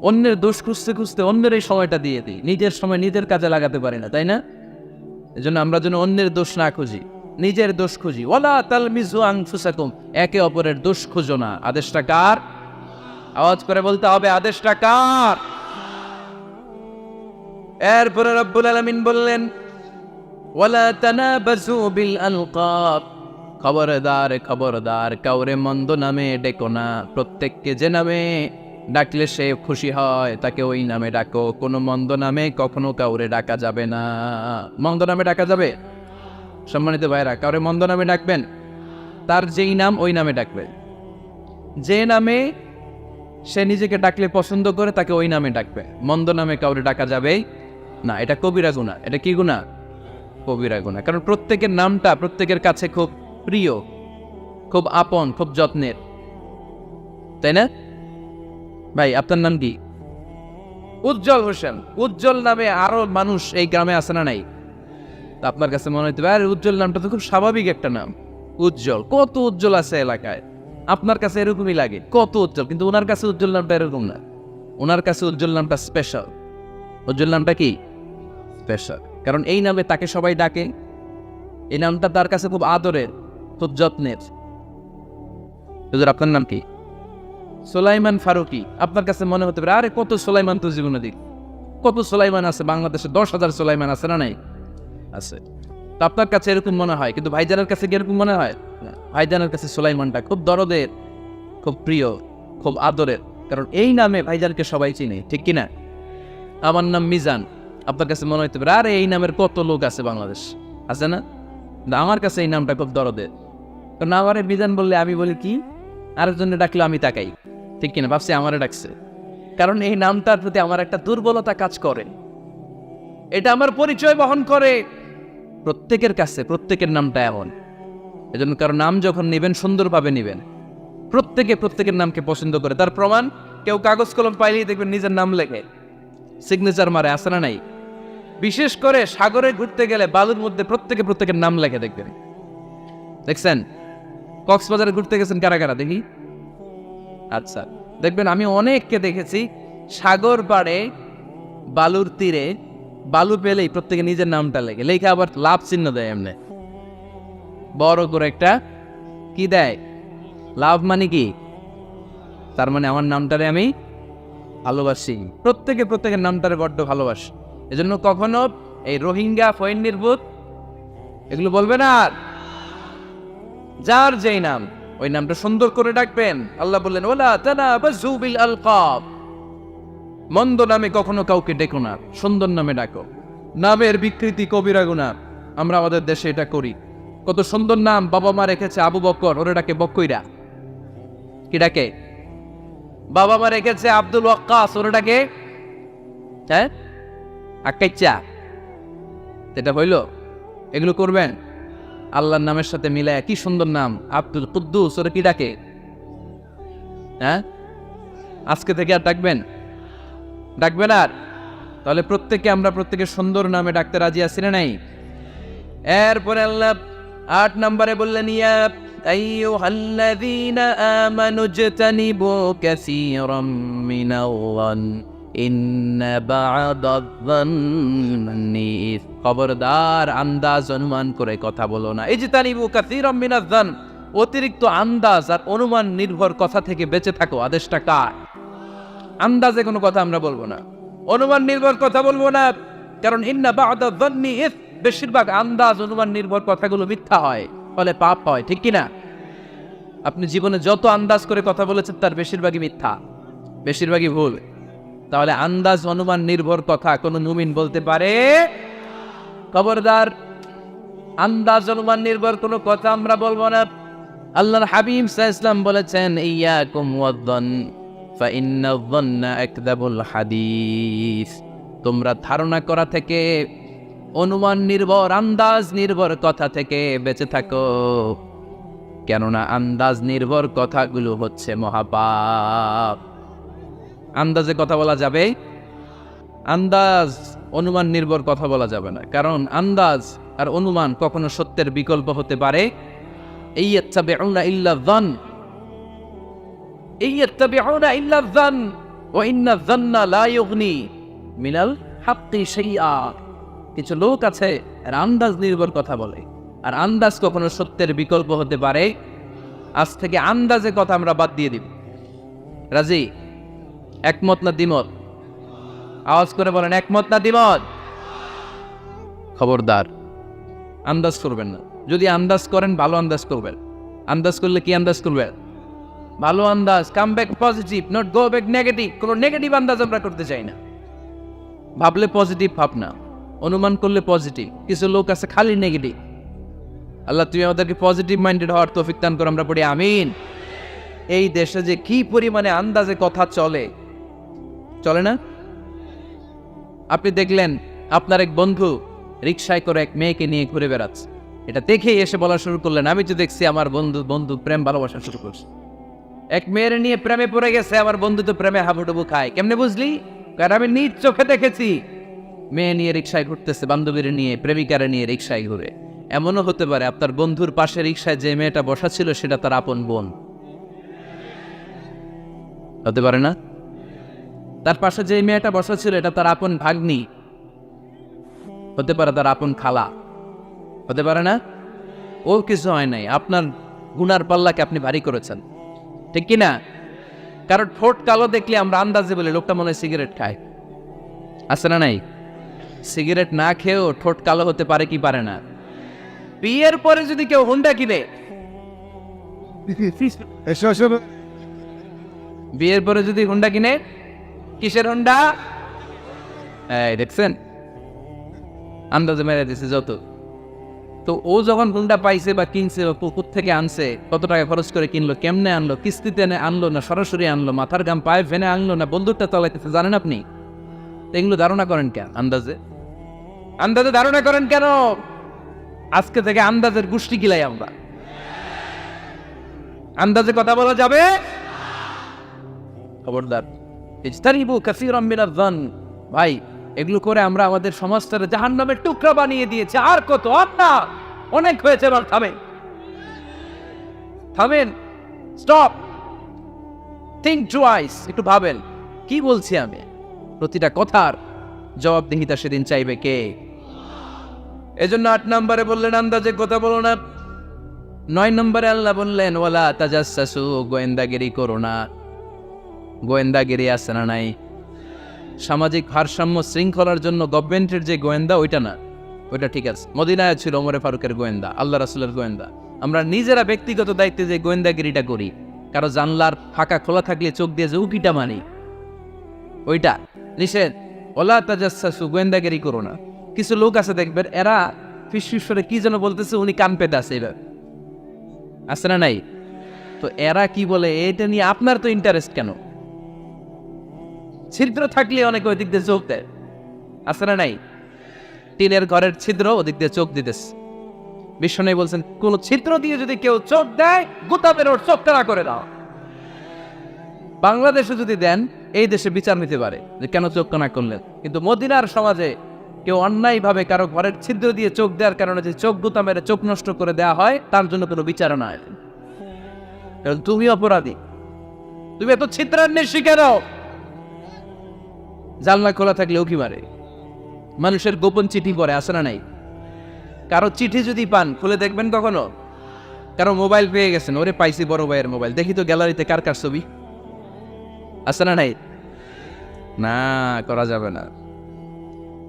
অন্যের দোষ খুঁজতে খুঁজতে অন্যের এই সময়টা দিয়ে দিই, নিজের সময় নিজের কাজে লাগাতে পারি না, তাই না? এজন্য আমরা যেন অন্যের দোষ না খুঁজি, নিজের দোষ খুঁজি। ওয়ালা তালমিযু আনফুসাকুম, একে অপরের দোষ খুঁজো না। আদেশটা কার? আওয়াজ করে বলতে হবে, আদেশটা কার? এরপরে রব্বুল আলামিন বললেন ওয়ালা তানাবাযু বিল আলকাব, খবরদার খবরদার, কাউরে মন্দ নামে ডেকো না। প্রত্যেককে যে নামে ডাকলে সে খুশি হয় তাকে ওই নামে ডাকো। কোনো মন্দ নামে কখনো কাউরে ডাকা যাবে না। মন্দ নামে ডাকা যাবে? সম্মানিত ভাইরা, কাউরে মন্দ নামে ডাকবেন, তার যেই নাম ওই নামে ডাকবেন। যে নামে সে নিজেকে ডাকলে পছন্দ করে তাকে ওই নামে ডাকবে। মন্দ নামে কাউরে ডাকা যাবে না। এটা কবিরা গুনাহ। এটা কি গুনাহ? কবিরা গুনাহ। কারণ প্রত্যেকের নামটা প্রত্যেকের কাছে খুব প্রিয়, খুব আপন, খুব যত্নের, তাই না? ভাই আপনার নাম কি? উজ্জ্বল হোসেন। উজ্জ্বল নামে আরো মানুষ এই গ্রামে আছে না নাই? তা আপনার কাছে মনে হইতে পারে উজ্জ্বল নামটা তো খুব স্বাভাবিক একটা নাম। উজ্জ্বল, কত উজ্জ্বল আছে এলাকায়, আপনার কাছে এরকমই লাগে, কত উজ্জ্বল। কিন্তু ওনার কাছে উজ্জ্বল নামটা এরকম না, ওনার কাছে উজ্জ্বল নামটা স্পেশাল। উজ্জ্বল নামটা কি? স্পেশাল। কারণ এই নামে তাকে সবাই ডাকে, এই নামটা তার কাছে খুব আদরের, খুব যত্নের। হুজুর আপনার নাম কি? সুলাইমান ফারুকী। আপনার কাছে মনে হতে পারে আরে কত সুলাইমান তো জীবনে দিক, কত সুলাইমান আছে বাংলাদেশে, 10,000 সুলাইমান আছে না নাই? আছে। তো আপনার কাছে এরকম মনে হয়, কিন্তু ভাইজানের কাছে কি এরকম মনে হয়? না, ভাইজানের কাছে সুলাইমানটা খুব দরদের, খুব প্রিয়, খুব আদরের। কারণ এই নামে ভাইজানকে সবাই চিনে, ঠিক কিনা? আমার নাম মিজান। আপনার কাছে মনে হতে পারে আরে এই নামের কত লোক আছে বাংলাদেশ, আছে না? কিন্তু আমার কাছে এই নামটা খুব দরদের, কারণ আমারে বিধান বললে আমি বলি কি, আরেকজনে ডাকলে আমি তাকাই, ঠিক কিনা? ভাবছি আমারে ডাকছে, কারণ এই নামটার প্রতি আমার একটা দুর্বলতা কাজ করে, এটা আমার পরিচয় বহন করে প্রত্যেকের কাছে। প্রত্যেকের নামটা এমন, এজন্য কারো নাম যখন নেবেন সুন্দরভাবে নেবেন। প্রত্যেকের নামকে পছন্দ করে। তার প্রমাণ, কেউ কাগজ কলম পাইলেই দেখবেন নিজের নাম লেখে, সিগনেচার মারে, আসে না নাই? বিশেষ করে সাগরে ঘুরতে গেলে বালুর মধ্যে প্রত্যেকের নাম লেখে দেখবেন। দেখছেন? কক্সবাজারে ঘুরতে গেছেন কারা কারা দেখি? আচ্ছা, দেখবেন আমি অনেককে দেখেছি সাগর পাড়ে বালুর তীরে বালু পেলেই প্রত্যেকে নিজের নামটা লেখে, লেখে আবার লাভ চিহ্ন দেয় এমনি বড় করে একটা, কি দেয়? লাভ মানে কি? তার মানে আমার নামটারে আমি ভালোবাসি। প্রত্যেকের নামটারে বড্ড ভালোবাসি। এজন্য কখনো এই রোহিঙ্গা, ফয়নির্ভূত এগুলো বলবে না। আর যার যেই নাম, ওই নামটা সুন্দর করে ডাকবেন। আল্লাহ বললেন, ওয়ালা তানাবাযু বিল আলকাব, মন্দ নামে কখনো কাউকে ডেকো না, সুন্দর নামে ডাকো। নামের বিকৃতি কবিরা গুনাহ, আমরা আমাদের দেশে এটা করি। কত সুন্দর নাম বাবা মা রেখেছে, আবু বকর, ওরে ডাকে বকইরা, কি ডাকে? বাবা মা রেখেছে আব্দুল ওয়াক্কাস, ওরে ডাকে হ্যাঁ আকাইচা। এটা হইল? এগুলো করবেন আল্লাহর নামের সাথে মিলায়। কি সুন্দর নাম, আব্দুল কুদ্দুস, ওরে কি ডাকে? হ্যাঁ, আজকে থেকে আর ডাকবেন? ডাকবেন আর? তাহলে আমরা প্রত্যেকে সুন্দর নামে ডাকতে রাজি আছি না নাই? এরপরে আল্লাহ 8 নম্বরে বললেন, ইয়া আইয়ুহাল্লাযীনা আমানু ইজতানিবু কাসীরাম মিনাল-যান ইন্না বা'দায-যান্নি, খবরদার আন্দাজ অনুমান করে কথা বলো না। ইজতানিবু কাসীরাম মিনাল-যান, অতিরিক্ত আন্দাজ আর অনুমান নির্ভর কথা থেকে বেঁচে থাকো। আদেশটা কার? আন্দাজে কোনো কথা আমরা বলবো না, অনুমান নির্ভর কথা বলবো না, কারণ ইন্না বা'দায-যান্নি, বেশিরভাগ আন্দাজ অনুমান নির্ভর কথাগুলো মিথ্যা হয়, ফলে পাপ হয়, ঠিক কিনা? আপনি জীবনে যত আন্দাজ করে কথা বলেছেন তার বেশিরভাগই মিথ্যা, বেশিরভাগই ভুল। তাহলে আন্দাজ অনুমান নির্ভর কথা কোন মুমিন বলতে পারে? খবরদার, আন্দাজ অনুমান নির্ভর কোনো কথা আমরা বলবো না। আল্লাহর হাবিব সাল্লাল্লাহু আলাইহি ওয়াসাল্লাম বলেছেন, ইয়াকুম ওয়ায-যান ফা ইন্নায-যান্না আকযাবুল হাদিস, তোমরা ধারণা করা থেকে, অনুমান নির্ভর, আন্দাজ নির্ভর কথা থেকে বেঁচে থাকো, কেননা আন্দাজ নির্ভর কথাগুলো হচ্ছে মহাপাপ। আন্দাজে কথা বলা যাবে, আন্দাজ অনুমান নির্ভর কথা বলা যাবে না, কারণ আন্দাজ আর অনুমান কখনো সত্যের বিকল্প হতে পারে। ইয়াত্তাবিউনা ইল্লা-যান, ইয়াত্তাবিউনা ইল্লা-যান ওয়া ইন্নায-যান্না লা ইউগনি মিনাল হাক্কি শাইআ। কিছু লোক আছে আর আন্দাজ নির্ভর কথা বলে, আর আন্দাজ কখনো সত্যের বিকল্প হতে পারে। আজ থেকে আন্দাজে কথা আমরা বাদ দিয়ে দিব। রাজি? একমত না দ্বিমত? আওয়াজ করে বলেন, একমত না দ্বিমত? খবরদার আন্দাজ করবেন না। যদি আন্দাজ করেন, ভালো আন্দাজ করবেন। আন্দাজ করলে কি আন্দাজ করবেন? ভালো আন্দাজ। Come back positive, not go back negative. কোনো নেগেটিভ আন্দাজ আমরা করতে চাই না। ভাবলে পজিটিভ ভাবনা, অনুমান করলে পজিটিভ। কিছু লোক আছে খালি নেগেটিভ। আল্লাহ তুমি আমাদেরকে পজিটিভ মাইন্ডেড হওয়ার তৌফিক দান করো, আমরা পড়ি আমিন। এই দেশে যে কি পরিমাণে আন্দাজে কথা চলে, চলে না? আপনি দেখলেন আপনার এক বন্ধু রিকশায় করে এক মেয়েকে নিয়ে ঘুরে বেড়াচ্ছে, এটা দেখেই এসে বলা শুরু করলেন, আমি তো দেখছি আমার বন্ধু প্রেম ভালোবাসা শুরু করছে, এক মেয়ের নিয়ে প্রেমে পড়ে গেছে, আমার বন্ধু তো প্রেমে হাবুডুবু খায়। কেমনে বুঝলি? কারণ আমি নিজ চোখে দেখেছি। মেয়ে নিয়ে রিকশায় ঘুরতেছে, বান্ধবীর নিয়ে, প্রেমিকারে নিয়ে রিকশায় ঘুরে। এমনও হতে পারে আপনার বন্ধুর পাশে রিকশায় যে মেয়েটা বসা ছিল সেটা তার আপন বোন, হতে পারে না? তার পাশে যে মেয়েটা বসা ছিল এটা তার আপন ভাগ্নি, হতে পারে তার আপন খালা, হতে পারে না? ও কিছু হয় নাই, আপনার গুনার পাল্লাকে আপনি ভারী করেছেন, ঠিক কিনা? কারণ ঠোঁট কালো দেখলে আমরা আন্দাজে বলি লোকটা মনে হয় সিগারেট খায়, আছে না নাই? সিগারেট না খেয়েও ঠোঁট কালো হতে পারে কি পারে না? বিয়ের পরে যদি কেউ হুন্ডা কিনে, বিয়ের পরে যদি হুন্ডা কিনে, কিসের হুন্ডা? এই দেখছেন, আন্দাজে মেরে দিছে যত। তো ও যখন ফোনটা পাইছে বা কিনছে বা পুকুর থেকে আনছে, কত টাকা খরচ করে কিনলো, কেমনে আনলো, কিস্তিতে আনলো না সরাসরি আনলো, মাথার গাম পায়ে ফেনে আনলো না বন্দুকটা চালাইতেছে, জানেন আপনি? এগুলো ধারণা করেন কেন? আন্দাজে আন্দাজে ধারণা করেন কেন? আজকে থেকে আন্দাজের গোষ্ঠী গিলাই আমরা। আন্দাজে কথা বলা যাবে? খবরদার। ইজতানিবু কাসীরাম মিনাজ যান। ভাই, এগুলো করে আমরা আমাদের সমাজটারে জাহান্নামের টুকরা বানিয়ে দিয়েছি। আর কত? না, অনেক হয়েছে, এবার থামেন, থামেন, স্টপ, থিঙ্ক টুয়াইস। একটু ভাবেন কি বলছি আমি। প্রতিটা কথার জবাবদিহিতা সেদিন চাইবে কে? এজন্য 8 নম্বরে বললেন আন্দাজে কথা বলো না। 9 নম্বরে আল্লাহ বললেন ওয়ালা তাজাসসু, গোয়েন্দাগিরি করো না। গোয়েন্দাগিরি আছে না নাই? সামাজিক ভারসাম্য শৃঙ্খলার জন্য গভর্নমেন্টের যে গোয়েন্দা, ওইটা না, ওইটা ঠিক আছে। মদিনায় ছিল ওমরে ফারুকের গোয়েন্দা, আল্লাহ রাসূলের গোয়েন্দা। আমরা নিজেরা ব্যক্তিগত দায়িত্বে যে গোয়েন্দাগিরিটা করি, কারো জানলার ফাঁকা খোলা থাকলে চোখ দিয়ে যে উকিটা মানি, ওইটা নিষেধ। ওলা তাজাসসু, গোয়েন্দাগিরি করো না। কিছু লোক আছে দেখবেন, এরা ফিসফিস করে কি যেন বলতেছে, উনি কান পেতে আছে, এবার আছে না নাই? তো এরা কি বলে এটা নিয়ে আপনার তো ইন্টারেস্ট কেন? ছিদ্র থাকলে অনেকে ওই দিক দিয়ে চোখ দেয়, আছে না নাই? টিনের ঘরের ছিদ্র, ওদিক দিয়ে চোখ দিতেছে। বিষ্ণু বলছেন কোন ছিদ্র দিয়ে যদি কেউ চোখ দেয়, গোটা বের ওর চোখটা না করে দাও। বাংলাদেশে যদি দেন, এই দেশে বিচার নিতে পারে যে কেন চোখ না করলেন। কিন্তু মদিনার সমাজে কেউ অন্যায়ভাবে কারো ঘরের ছিদ্র দিয়ে চোখ দেওয়ার কারণে যে চোখ গোতা মেরে চোখ নষ্ট করে দেওয়া হয়, তার জন্য কোনো বিচার নয়। কারণ তুমি অপরাধী, তুমি এত ছিদ্রান্বেষী কেন? জানলা খোলা থাকলে উকি মারে, মানুষের গোপন চিঠি পড়ে, আসে না নাই? কারো চিঠি যদি পান, খুলে দেখবেন কখনো? কারো মোবাইল পেয়ে গেছেন, ওরে পাইছি বড় ভাইয়ের মোবাইল, দেখি তো গ্যালারিতে কার কার ছবি, আসে না নাই? না, করা যাবে না।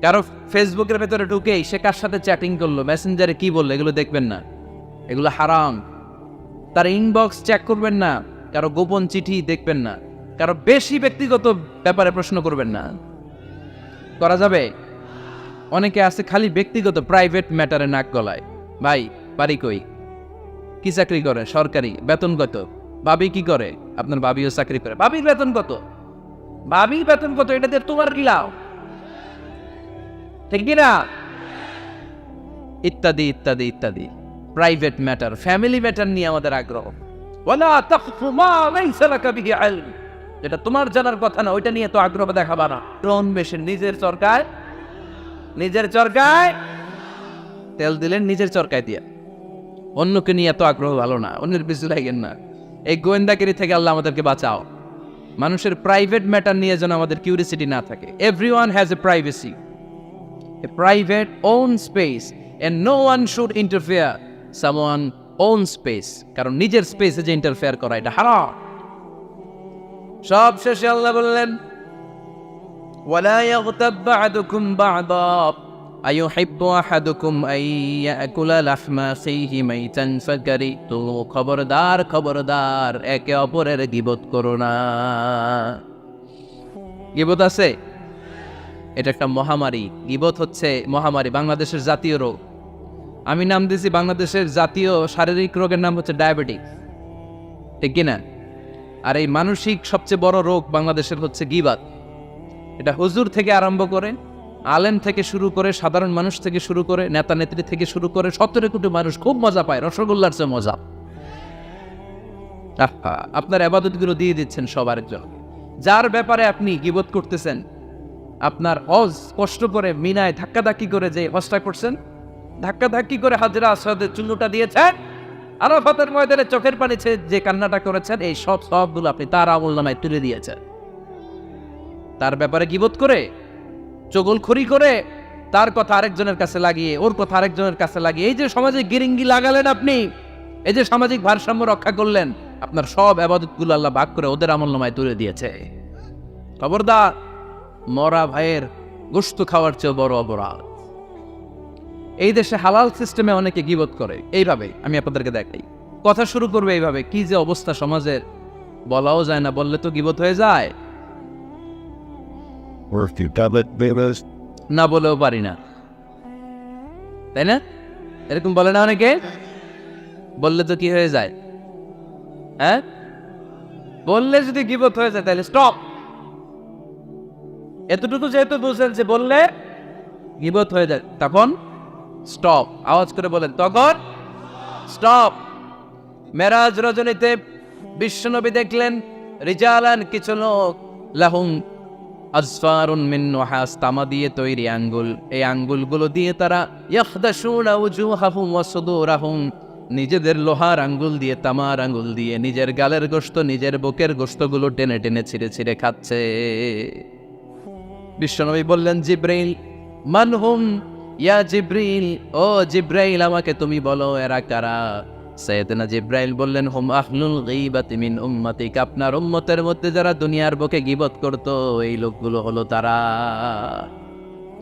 কারো ফেসবুকের ভেতরে ঢুকেই সে কার সাথে চ্যাটিং করলো, মেসেঞ্জারে কি বললো, এগুলো দেখবেন না, এগুলো হারাম। তার ইনবক্স চেক করবেন না, কারো গোপন চিঠি দেখবেন না, কারো বেশি ব্যক্তিগত ব্যাপারে প্রশ্ন করবেন না। করা যাবে? অনেকে আছে খালি ব্যক্তিগত প্রাইভেট ম্যাটারে নাক গলায়। ভাই, বাড়ি কই, কি চাকরি করে, সরকারি, বেতন কত? ভাবি কি করে? আপনার ভাবিও চাকরি করে, ভাবির বেতন কত? ভাবির বেতন কত? এটা দিয়ে তোমার কি লাভ? ঠিক কিনা? ইত্যাদি ইত্যাদি ইত্যাদি। প্রাইভেট ম্যাটার, ফ্যামিলি ম্যাটার নিয়ে আমাদের আগ্রহ। ওয়ালা তাকফু মা লাইসা লাকা বিহি ইলম, যেটা তোমার জানার কথা না, ওইটা নিয়ে তো আগ্রহ দেখাবা না। ড্রোন বেশি, নিজের চরকায় তেল দিলেন, নিজের চরকায় দিয়া। অন্যকে নিয়ে এত আগ্রহ ভালো না, অন্যের পিছু লাগেন না। এই গোয়েন্দাগিরি থেকে আল্লাহ আমাদেরকে বাঁচাও। মানুষের প্রাইভেট ম্যাটার নিয়ে যেন আমাদের কিউরিসিটি না থাকে। Everyone has a privacy, a private own space, and no one should interfere someone own space, কারণ নিজের স্পেসে যে ইন্টারফেয়ার করা এটা হারাম। সব শেষে আল্লাহ বললেন ওয়ালা ইয়াগতাব বা'দুকুম বা'দা আইয়ুহিব্বু আহাদুকুম আন ইয়াকুলা লাহমা আখিহি মাইতান ফাকারিহতুহু, খবরদার খবরদার, একে অপরের গীবত করো না। গীবত আছে, এটা একটা মহামারী। গীবত হচ্ছে মহামারী, বাংলাদেশের জাতীয় রোগ। আমি নাম দিয়েছি বাংলাদেশের জাতীয় শারীরিক রোগের নাম হচ্ছে ডায়াবেটিস, ঠিক কিনা? আর এই মানসিক সবচেয়ে বড় রোগ বাংলাদেশের হচ্ছে গীবাত। এটা হুজুর থেকে আরম্ভ করে, আলেম থেকে শুরু করে, সাধারণ মানুষ থেকে শুরু করে, নেতা নেত্রী থেকে শুরু করে 17 কোটি মানুষ খুব মজা পায়, রসগোল্লার চেয়ে মজা। আপনার ইবাদতগুলো দিয়ে দিচ্ছেন সব আরেকজন, যার ব্যাপারে আপনি গীবত করতেছেন। আপনার হজ কষ্ট করে মিনায় ধাক্কাধাক্কি করে যে হজটা করছেন, ধাক্কাধাক্কি করে হাজরা আসওয়াদের চুল্লুটা দিয়েছেন, আরাফাতের ময়দানে চোখের পানি যে কান্নাটা করেছেন, এই সব সবগুলো আপনি তার আমলনামায় তুলে দিয়েছেন। তার ব্যাপারে গীবত করে, চগলখড়ি করে, তার কথা আরেকজনের কাছে লাগিয়ে, ওর কথা আরেকজনের কাছে লাগিয়ে, এই যে সমাজে গিরিঙ্গি লাগালেন আপনি, এই যে সামাজিক ভারসাম্য রক্ষা করলেন, আপনার সব ইবাদতগুলো আল্লাহ ভাগ করে ওদের আমলনামায় তুলে দিয়েছে। খবরদার, মরা ভাইয়ের গোশত খাওয়ার চেয়ে বড় অপরাধ। এই দেশে হালাল সিস্টেমে অনেকে গীবত করে এইভাবে, আমি আপনাদেরকে দেখাই। কথা শুরু করবে এইভাবে, কি যে অবস্থা সমাজের, বলাও যায় না, বললে তো গীবত হয়ে যায়। না বলেও পারি না, তাই না? এরকম বলে না অনেকে? বললে তো কি হয়ে যায়? হ্যাঁ, বললে যদি গীবত হয়ে যায় তাহলে স্টপ। এতটুকু যেহেতু বুঝলেন যে বললে গীবত হয়ে যায়, তখন স্টপ। আওয়াজ করে বলেন, তখন স্টপ। মেরাজ রজনীতে বিশ্বনবী দেখলেন রিজালান, কিছু লোক, লাহুম আজফারুন মিন নুহাস, তামা দিয়ে তৈরি আঙ্গুল, এই আঙ্গুলগুলো দিয়ে তারা ইয়াখদাশুনা উজুহাহুম ওয়া সুদুরাহুম, নিজেদের লোহার আঙ্গুল দিয়ে, তামার আঙ্গুল দিয়ে নিজের গালের গোশত, নিজের বুকের গোশতগুলো টেনে টেনে ছিঁড়ে ছিঁড়ে খাচ্ছে। বিশ্বনবী বললেন, জিব্রাইল, মানহুম ইয়া জিব্রাইল, ও জিব্রাইল আমাকে তুমি বলো এরা কারা? সাইয়েদনা জিব্রাইল বললেন, হুম আহলুল গীবাতি মিন উম্মতিক, আপনার উম্মতের মধ্যে যারা দুনিয়ার বুকে গীবত করত এই লোকগুলো হলো তারা।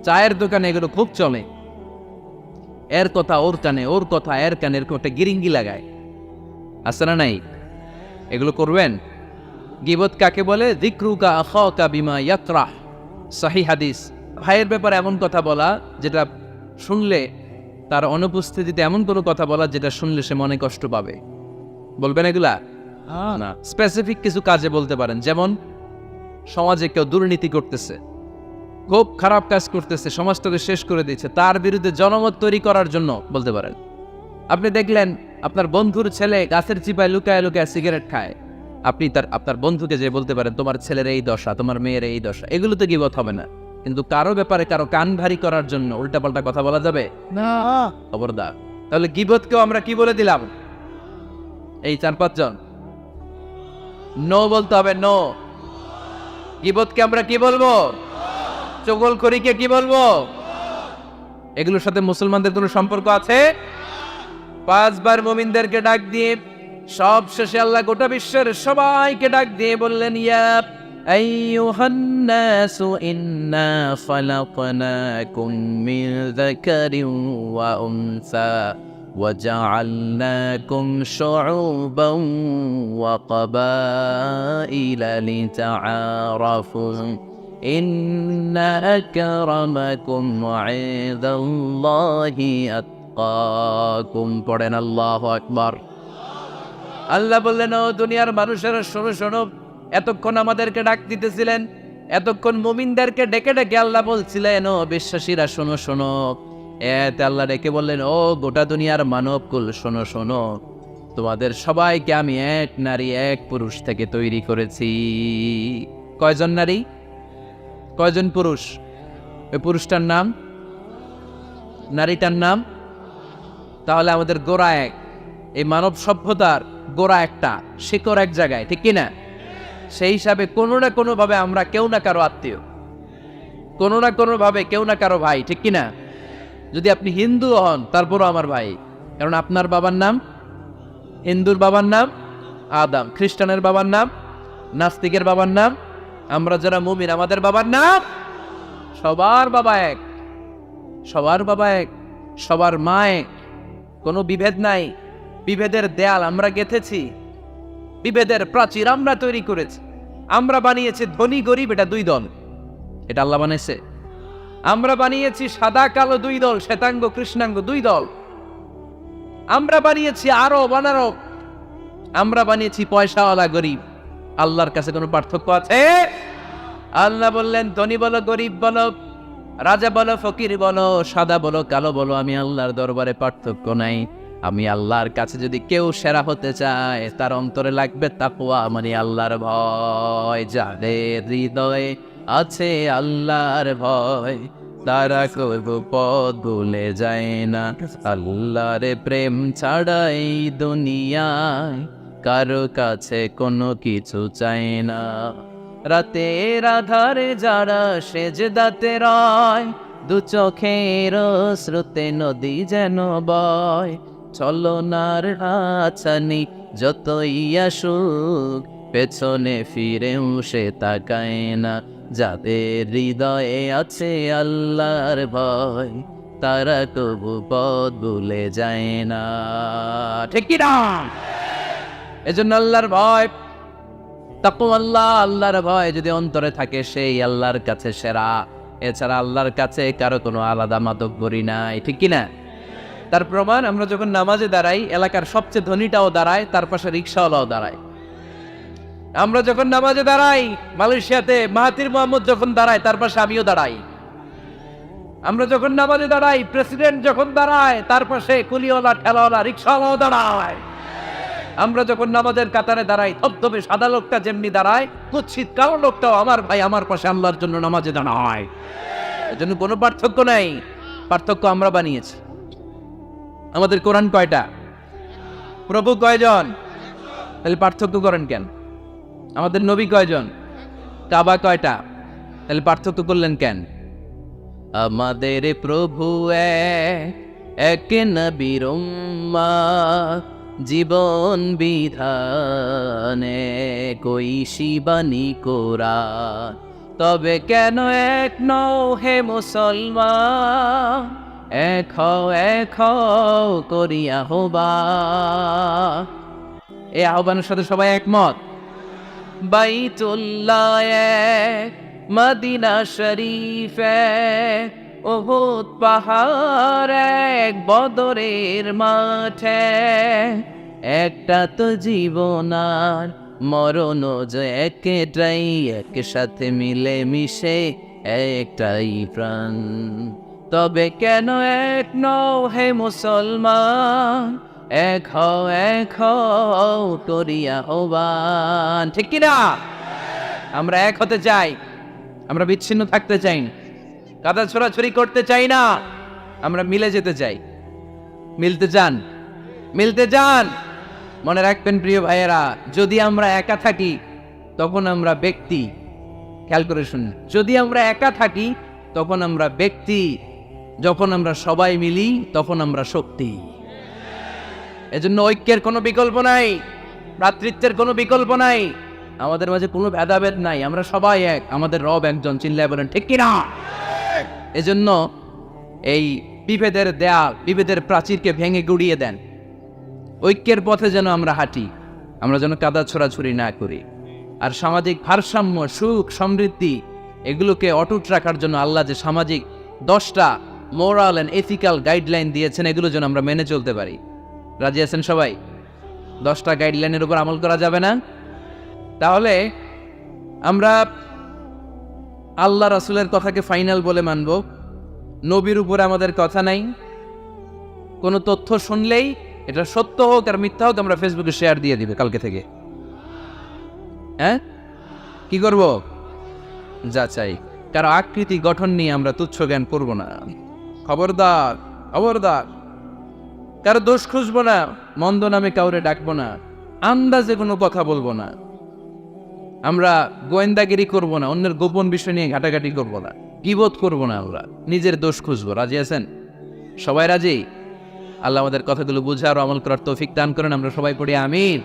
চায়ের দোকানে এগুলো খুব চলে, এর কথা ওর কানে, ওর কথা এর কানে, এরকম একটা গিরিঙ্গি লাগায়, আছে না নাই? এগুলো করবেন? গীবত কাকে বলে? যিকরুকা আখাকা বিমা ইয়াকরাহ, সহিহ হাদিস। ভাইয়ের ব্যাপারে এমন কথা বলা যেটা শুনলে, তার অনুপস্থিতিতে এমন কোনো কথা বলা যেটা শুনলে সে মনে কষ্ট পাবে। বলবেন এগুলা? না, স্পেসিফিক কিছু কাজে বলতে পারেন। যেমন সমাজে কেউ দুর্নীতি করতেছে, খুব খারাপ কাজ করতেছে, সমাজটাকে শেষ করে দিচ্ছে, তার বিরুদ্ধে জনমত তৈরি করার জন্য বলতে পারেন। আপনি দেখলেন আপনার বন্ধুর ছেলে গাছের চিপায় লুকায় লুকায় সিগারেট খায়, আপনি আপনার বন্ধুকে যে বলতে পারেন, তোমার ছেলের এই দশা, তোমার মেয়ের এই দশা। এগুলো তো গীবত হবে না, কিন্তু কারো ব্যাপারে কারো কান ভারী করার জন্য উল্টাপাল্টা কথা বলা যাবে না, খবরদার। তাহলে গীবতকেও আমরা কি বলে দিলাম? এই 4-5 জন নো বলতে হবে, নো। গীবতকে আমরা কি বলবো? চগলখড়িকে কি বলবো? এগুলোর সাথে মুসলমানদের কোনো সম্পর্ক আছে? 5 বার মুমিনদেরকে ডাক দিয়ে সব শেষে আল্লাহ গোটা বিশ্বের সবাইকে ডাক দিয়ে বললেন, ইয়া আইয়ুহান নাসু ইন্না খালাকনাকুম মিন যাকারিন ওয়া উনসা ওয়া জাআলনাকুম শুউবান ওয়া ক্বাবাইলা লিতাআরাফু ইন্না আকরামাকুম ইনদাল্লাহি আতকাকুম। পড়েন আল্লাহু আকবার। আল্লাহ বললেন, ও দুনিয়ার মানুষেরা শোনো শোনো, এতক্ষণ আমাদেরকে ডাক দিতেছিলেন, এতক্ষণ মুমিনদেরকে ডেকে ডেকে আল্লাহ বলছিলেন, ও বিশ্বাসীরা শোনো শোনো। এতে আল্লাহ ডেকে বললেন, ও গোটা দুনিয়ার মানবকুল শোনো শোনো, তোমাদের সবাইকে আমি এক নারী এক পুরুষ থেকে তৈরি করেছি। কয়জন নারী, কয়জন পুরুষ? ওই পুরুষটার নাম, নারীটার নাম। তাহলে আমাদের গোড়া এক, এই মানব সভ্যতার গোড়া একটা, শিকড় এক জায়গায়, ঠিক কিনা? সেই হিসাবে কোনো না কোনো ভাবে আমরা কেউ না কারো আত্মীয়, কোনো না কোনো ভাবে কেউ না কারো ভাই, ঠিক কিনা? যদি আপনি হিন্দু হন তারপরও আমার ভাই, কারণ আপনার বাবার নাম, হিন্দুর বাবার নাম আদম, খ্রিস্টানের বাবার নাম, নাস্তিকের বাবার নাম, আমরা যারা মুমিন আমাদের বাবার নাম, সবার বাবা এক, সবার বাবা এক, সবার মা এক, কোনো বিভেদ নাই। বিভেদের দেয়াল আমরা গেঁথেছি, বিভেদের প্রাচীর আমরা তৈরি করেছি, আমরা বানিয়েছি ধনী গরিব এটা 2 দল, এটা আল্লাহ বানিয়েছে। আমরা বানিয়েছি সাদা কালো 2 দল, শ্বেতাঙ্গ কৃষ্ণাঙ্গ 2 দল। আমরা বানিয়েছি আরব অনারব, আমরা বানিয়েছি পয়সাওয়ালা গরিব। আল্লাহর কাছে কোনো পার্থক্য আছে? আল্লাহ বললেন, ধনী বলো গরিব বলো, রাজা বলো ফকির বলো, সাদা বলো কালো বলো, আমি আল্লাহর দরবারে পার্থক্য নাই। আমি আল্লাহর কাছে যদি কেউ সেরা হতে চায়, তার অন্তরে লাগবে তাকওয়া, মানে আল্লাহর ভয়। যাদের হৃদয়ে আছে আল্লাহর ভয়, তারা কবু পথ ভুলে যায় না। আল্লাহর প্রেম ছাড়া এই দুনিয়ায় কারো কাছে কোনো কিছু চায় না। রাতের আধারে যারা সেজদাতে রয়, 2 চোখের স্রোতে নদী যেন বয়। ছলনার হাছানি যতই আসুক, পেছনে ফিরেও সে তাকায় না। যাদের হৃদয়ে আছে আল্লাহর ভয়, তারা কবু পথ ভুলে যায় না, ঠিক কি না? এজন্য আল্লাহর ভয়, তাকওয়া, আল্লাহর ভয় যদি অন্তরে থাকে, সেই আল্লাহর কাছে সেরা। এছাড়া আল্লাহর কাছে কারো কোনো আলাদা মাতব্বরি নাই, ঠিক কি না? তার প্রমাণ আমরা যখন নামাজে দাঁড়াই এলাকার সবচেয়ে ধনীটাও দাঁড়ায়, তার পাশে রিক্সাওয়ালাও দাঁড়ায়। আমরা যখন নামাজে দাঁড়াই, মালয়েশিয়াতে মাহাতির মোহাম্মদ যখন দাঁড়ায় তার পাশে আমিও দাঁড়াই। আমরা যখন নামাজে দাঁড়াই, প্রেসিডেন্ট যখন দাঁড়ায় তার পাশে কুলিওয়ালা, ঠেলাওয়ালা, রিক্সাওয়ালাও দাঁড়ায়। আমরা যখন নামাজের কাতারে দাঁড়াই, ধবধবে সাদা লোকটা যেমনি দাঁড়ায়, কুৎসিত কালো লোকটাও আমার ভাই আমার পাশে আল্লাহর জন্য নামাজে দাঁড়ায়। এজন্য কোনো পার্থক্য নাই, পার্থক্য আমরা বানিয়েছি। আমাদের কোরআন কয়টা? প্রভু কয়জন? তাহলে পার্থক্য করেন কেন? আমাদের নবী কয়জন? কাবা কয়টা? তাহলে পার্থক্য করলেন কেন? আমাদের প্রভু এক নবীর উম্মত, জীবন বিধানে কই শিবানী কোরআন। তবে কেন এক নও হে মুসলমান, এক হও করিয়া হবা। এই আহ্বানের সাথে সবাই একমত? বাইতুল্লাহ এক, মদিনা শরীফ এক, উহুদ পাহাড় এক, বদরের মাঠে। একটা তো জীবন আর মরণ যে একটাই, একসাথে মিলে মিশে একটাই প্রাণ। তবে কেন এক নও হে মুসলমান, এক হও করিয়া আহ্বান। ঠিক কিনা? আমরা এক হতে চাই, আমরা বিচ্ছিন্ন থাকতে চাই না, কাদা ছোড়াছড়ি করতে চাই না, আমরা মিলে যেতে চাই। মিলতে চান? মিলতে চান? মনে রাখবেন প্রিয় ভাইয়েরা, যদি আমরা একা থাকি তখন আমরা ব্যক্তি। খেয়াল করে শুনুন, যদি আমরা একা থাকি তখন আমরা ব্যক্তি, যখন আমরা সবাই মিলি তখন আমরা শক্তি। এজন্য ঐক্যের কোনো বিকল্প নাই, ভ্রাতৃত্বের কোনো বিকল্প নাই, আমাদের মাঝে কোনো ভেদাভেদ নাই, আমরা সবাই এক, আমাদের রব একজন। চিল্লায় বলেন ঠিক কিনা? এজন্য এই বিভেদের দেয়াল, বিভেদের প্রাচীরকে ভেঙে গুড়িয়ে দেন। ঐক্যের পথে যেন আমরা হাঁটি, আমরা যেন কাদা ছোড়াছুরি না করি। আর সামাজিক ভারসাম্য, সুখ, সমৃদ্ধি এগুলোকে অটুট রাখার জন্য আল্লাহ যে সামাজিক 10টা মোরাল অ্যান্ড এথিক্যাল গাইডলাইন দিয়েছেন, এগুলো যেন আমরা মেনে চলতে পারি। রাজি আছেন সবাই? 10টা গাইডলাইনের উপর আমল করা যাবে না? তাহলে আমরা আল্লাহ রাসূলের কথাকে ফাইনাল বলে মানব, নবীর উপরে আমাদের কথা নাই। কোনো তথ্য শুনলেই এটা সত্য হোক আর মিথ্যা হোক আমরা ফেসবুকে শেয়ার দিয়ে দিবে কালকে থেকে। হ্যাঁ, কি করব? যাচাই। কারো আকৃতি গঠন নিয়ে আমরা তুচ্ছ জ্ঞান করব না। খবরদার, খবরদার। কারো দোষ খুঁজবো না, মন্দ নামে কাউরে ডাকবো না, আন্দাজে কোনো কথা বলবো না, আমরা গোয়েন্দাগিরি করব না, অন্যের গোপন বিষয় নিয়ে ঘাটাঘাটি করব না, গীবত করব না, আমরা নিজের দোষ খুঁজবো। রাজি আছেন? সবাই রাজি? আল্লাহ আমাদের কথাগুলো বুঝে আর আমল করার তৌফিক দান করেন। আমরা সবাই পড়ি আমিন।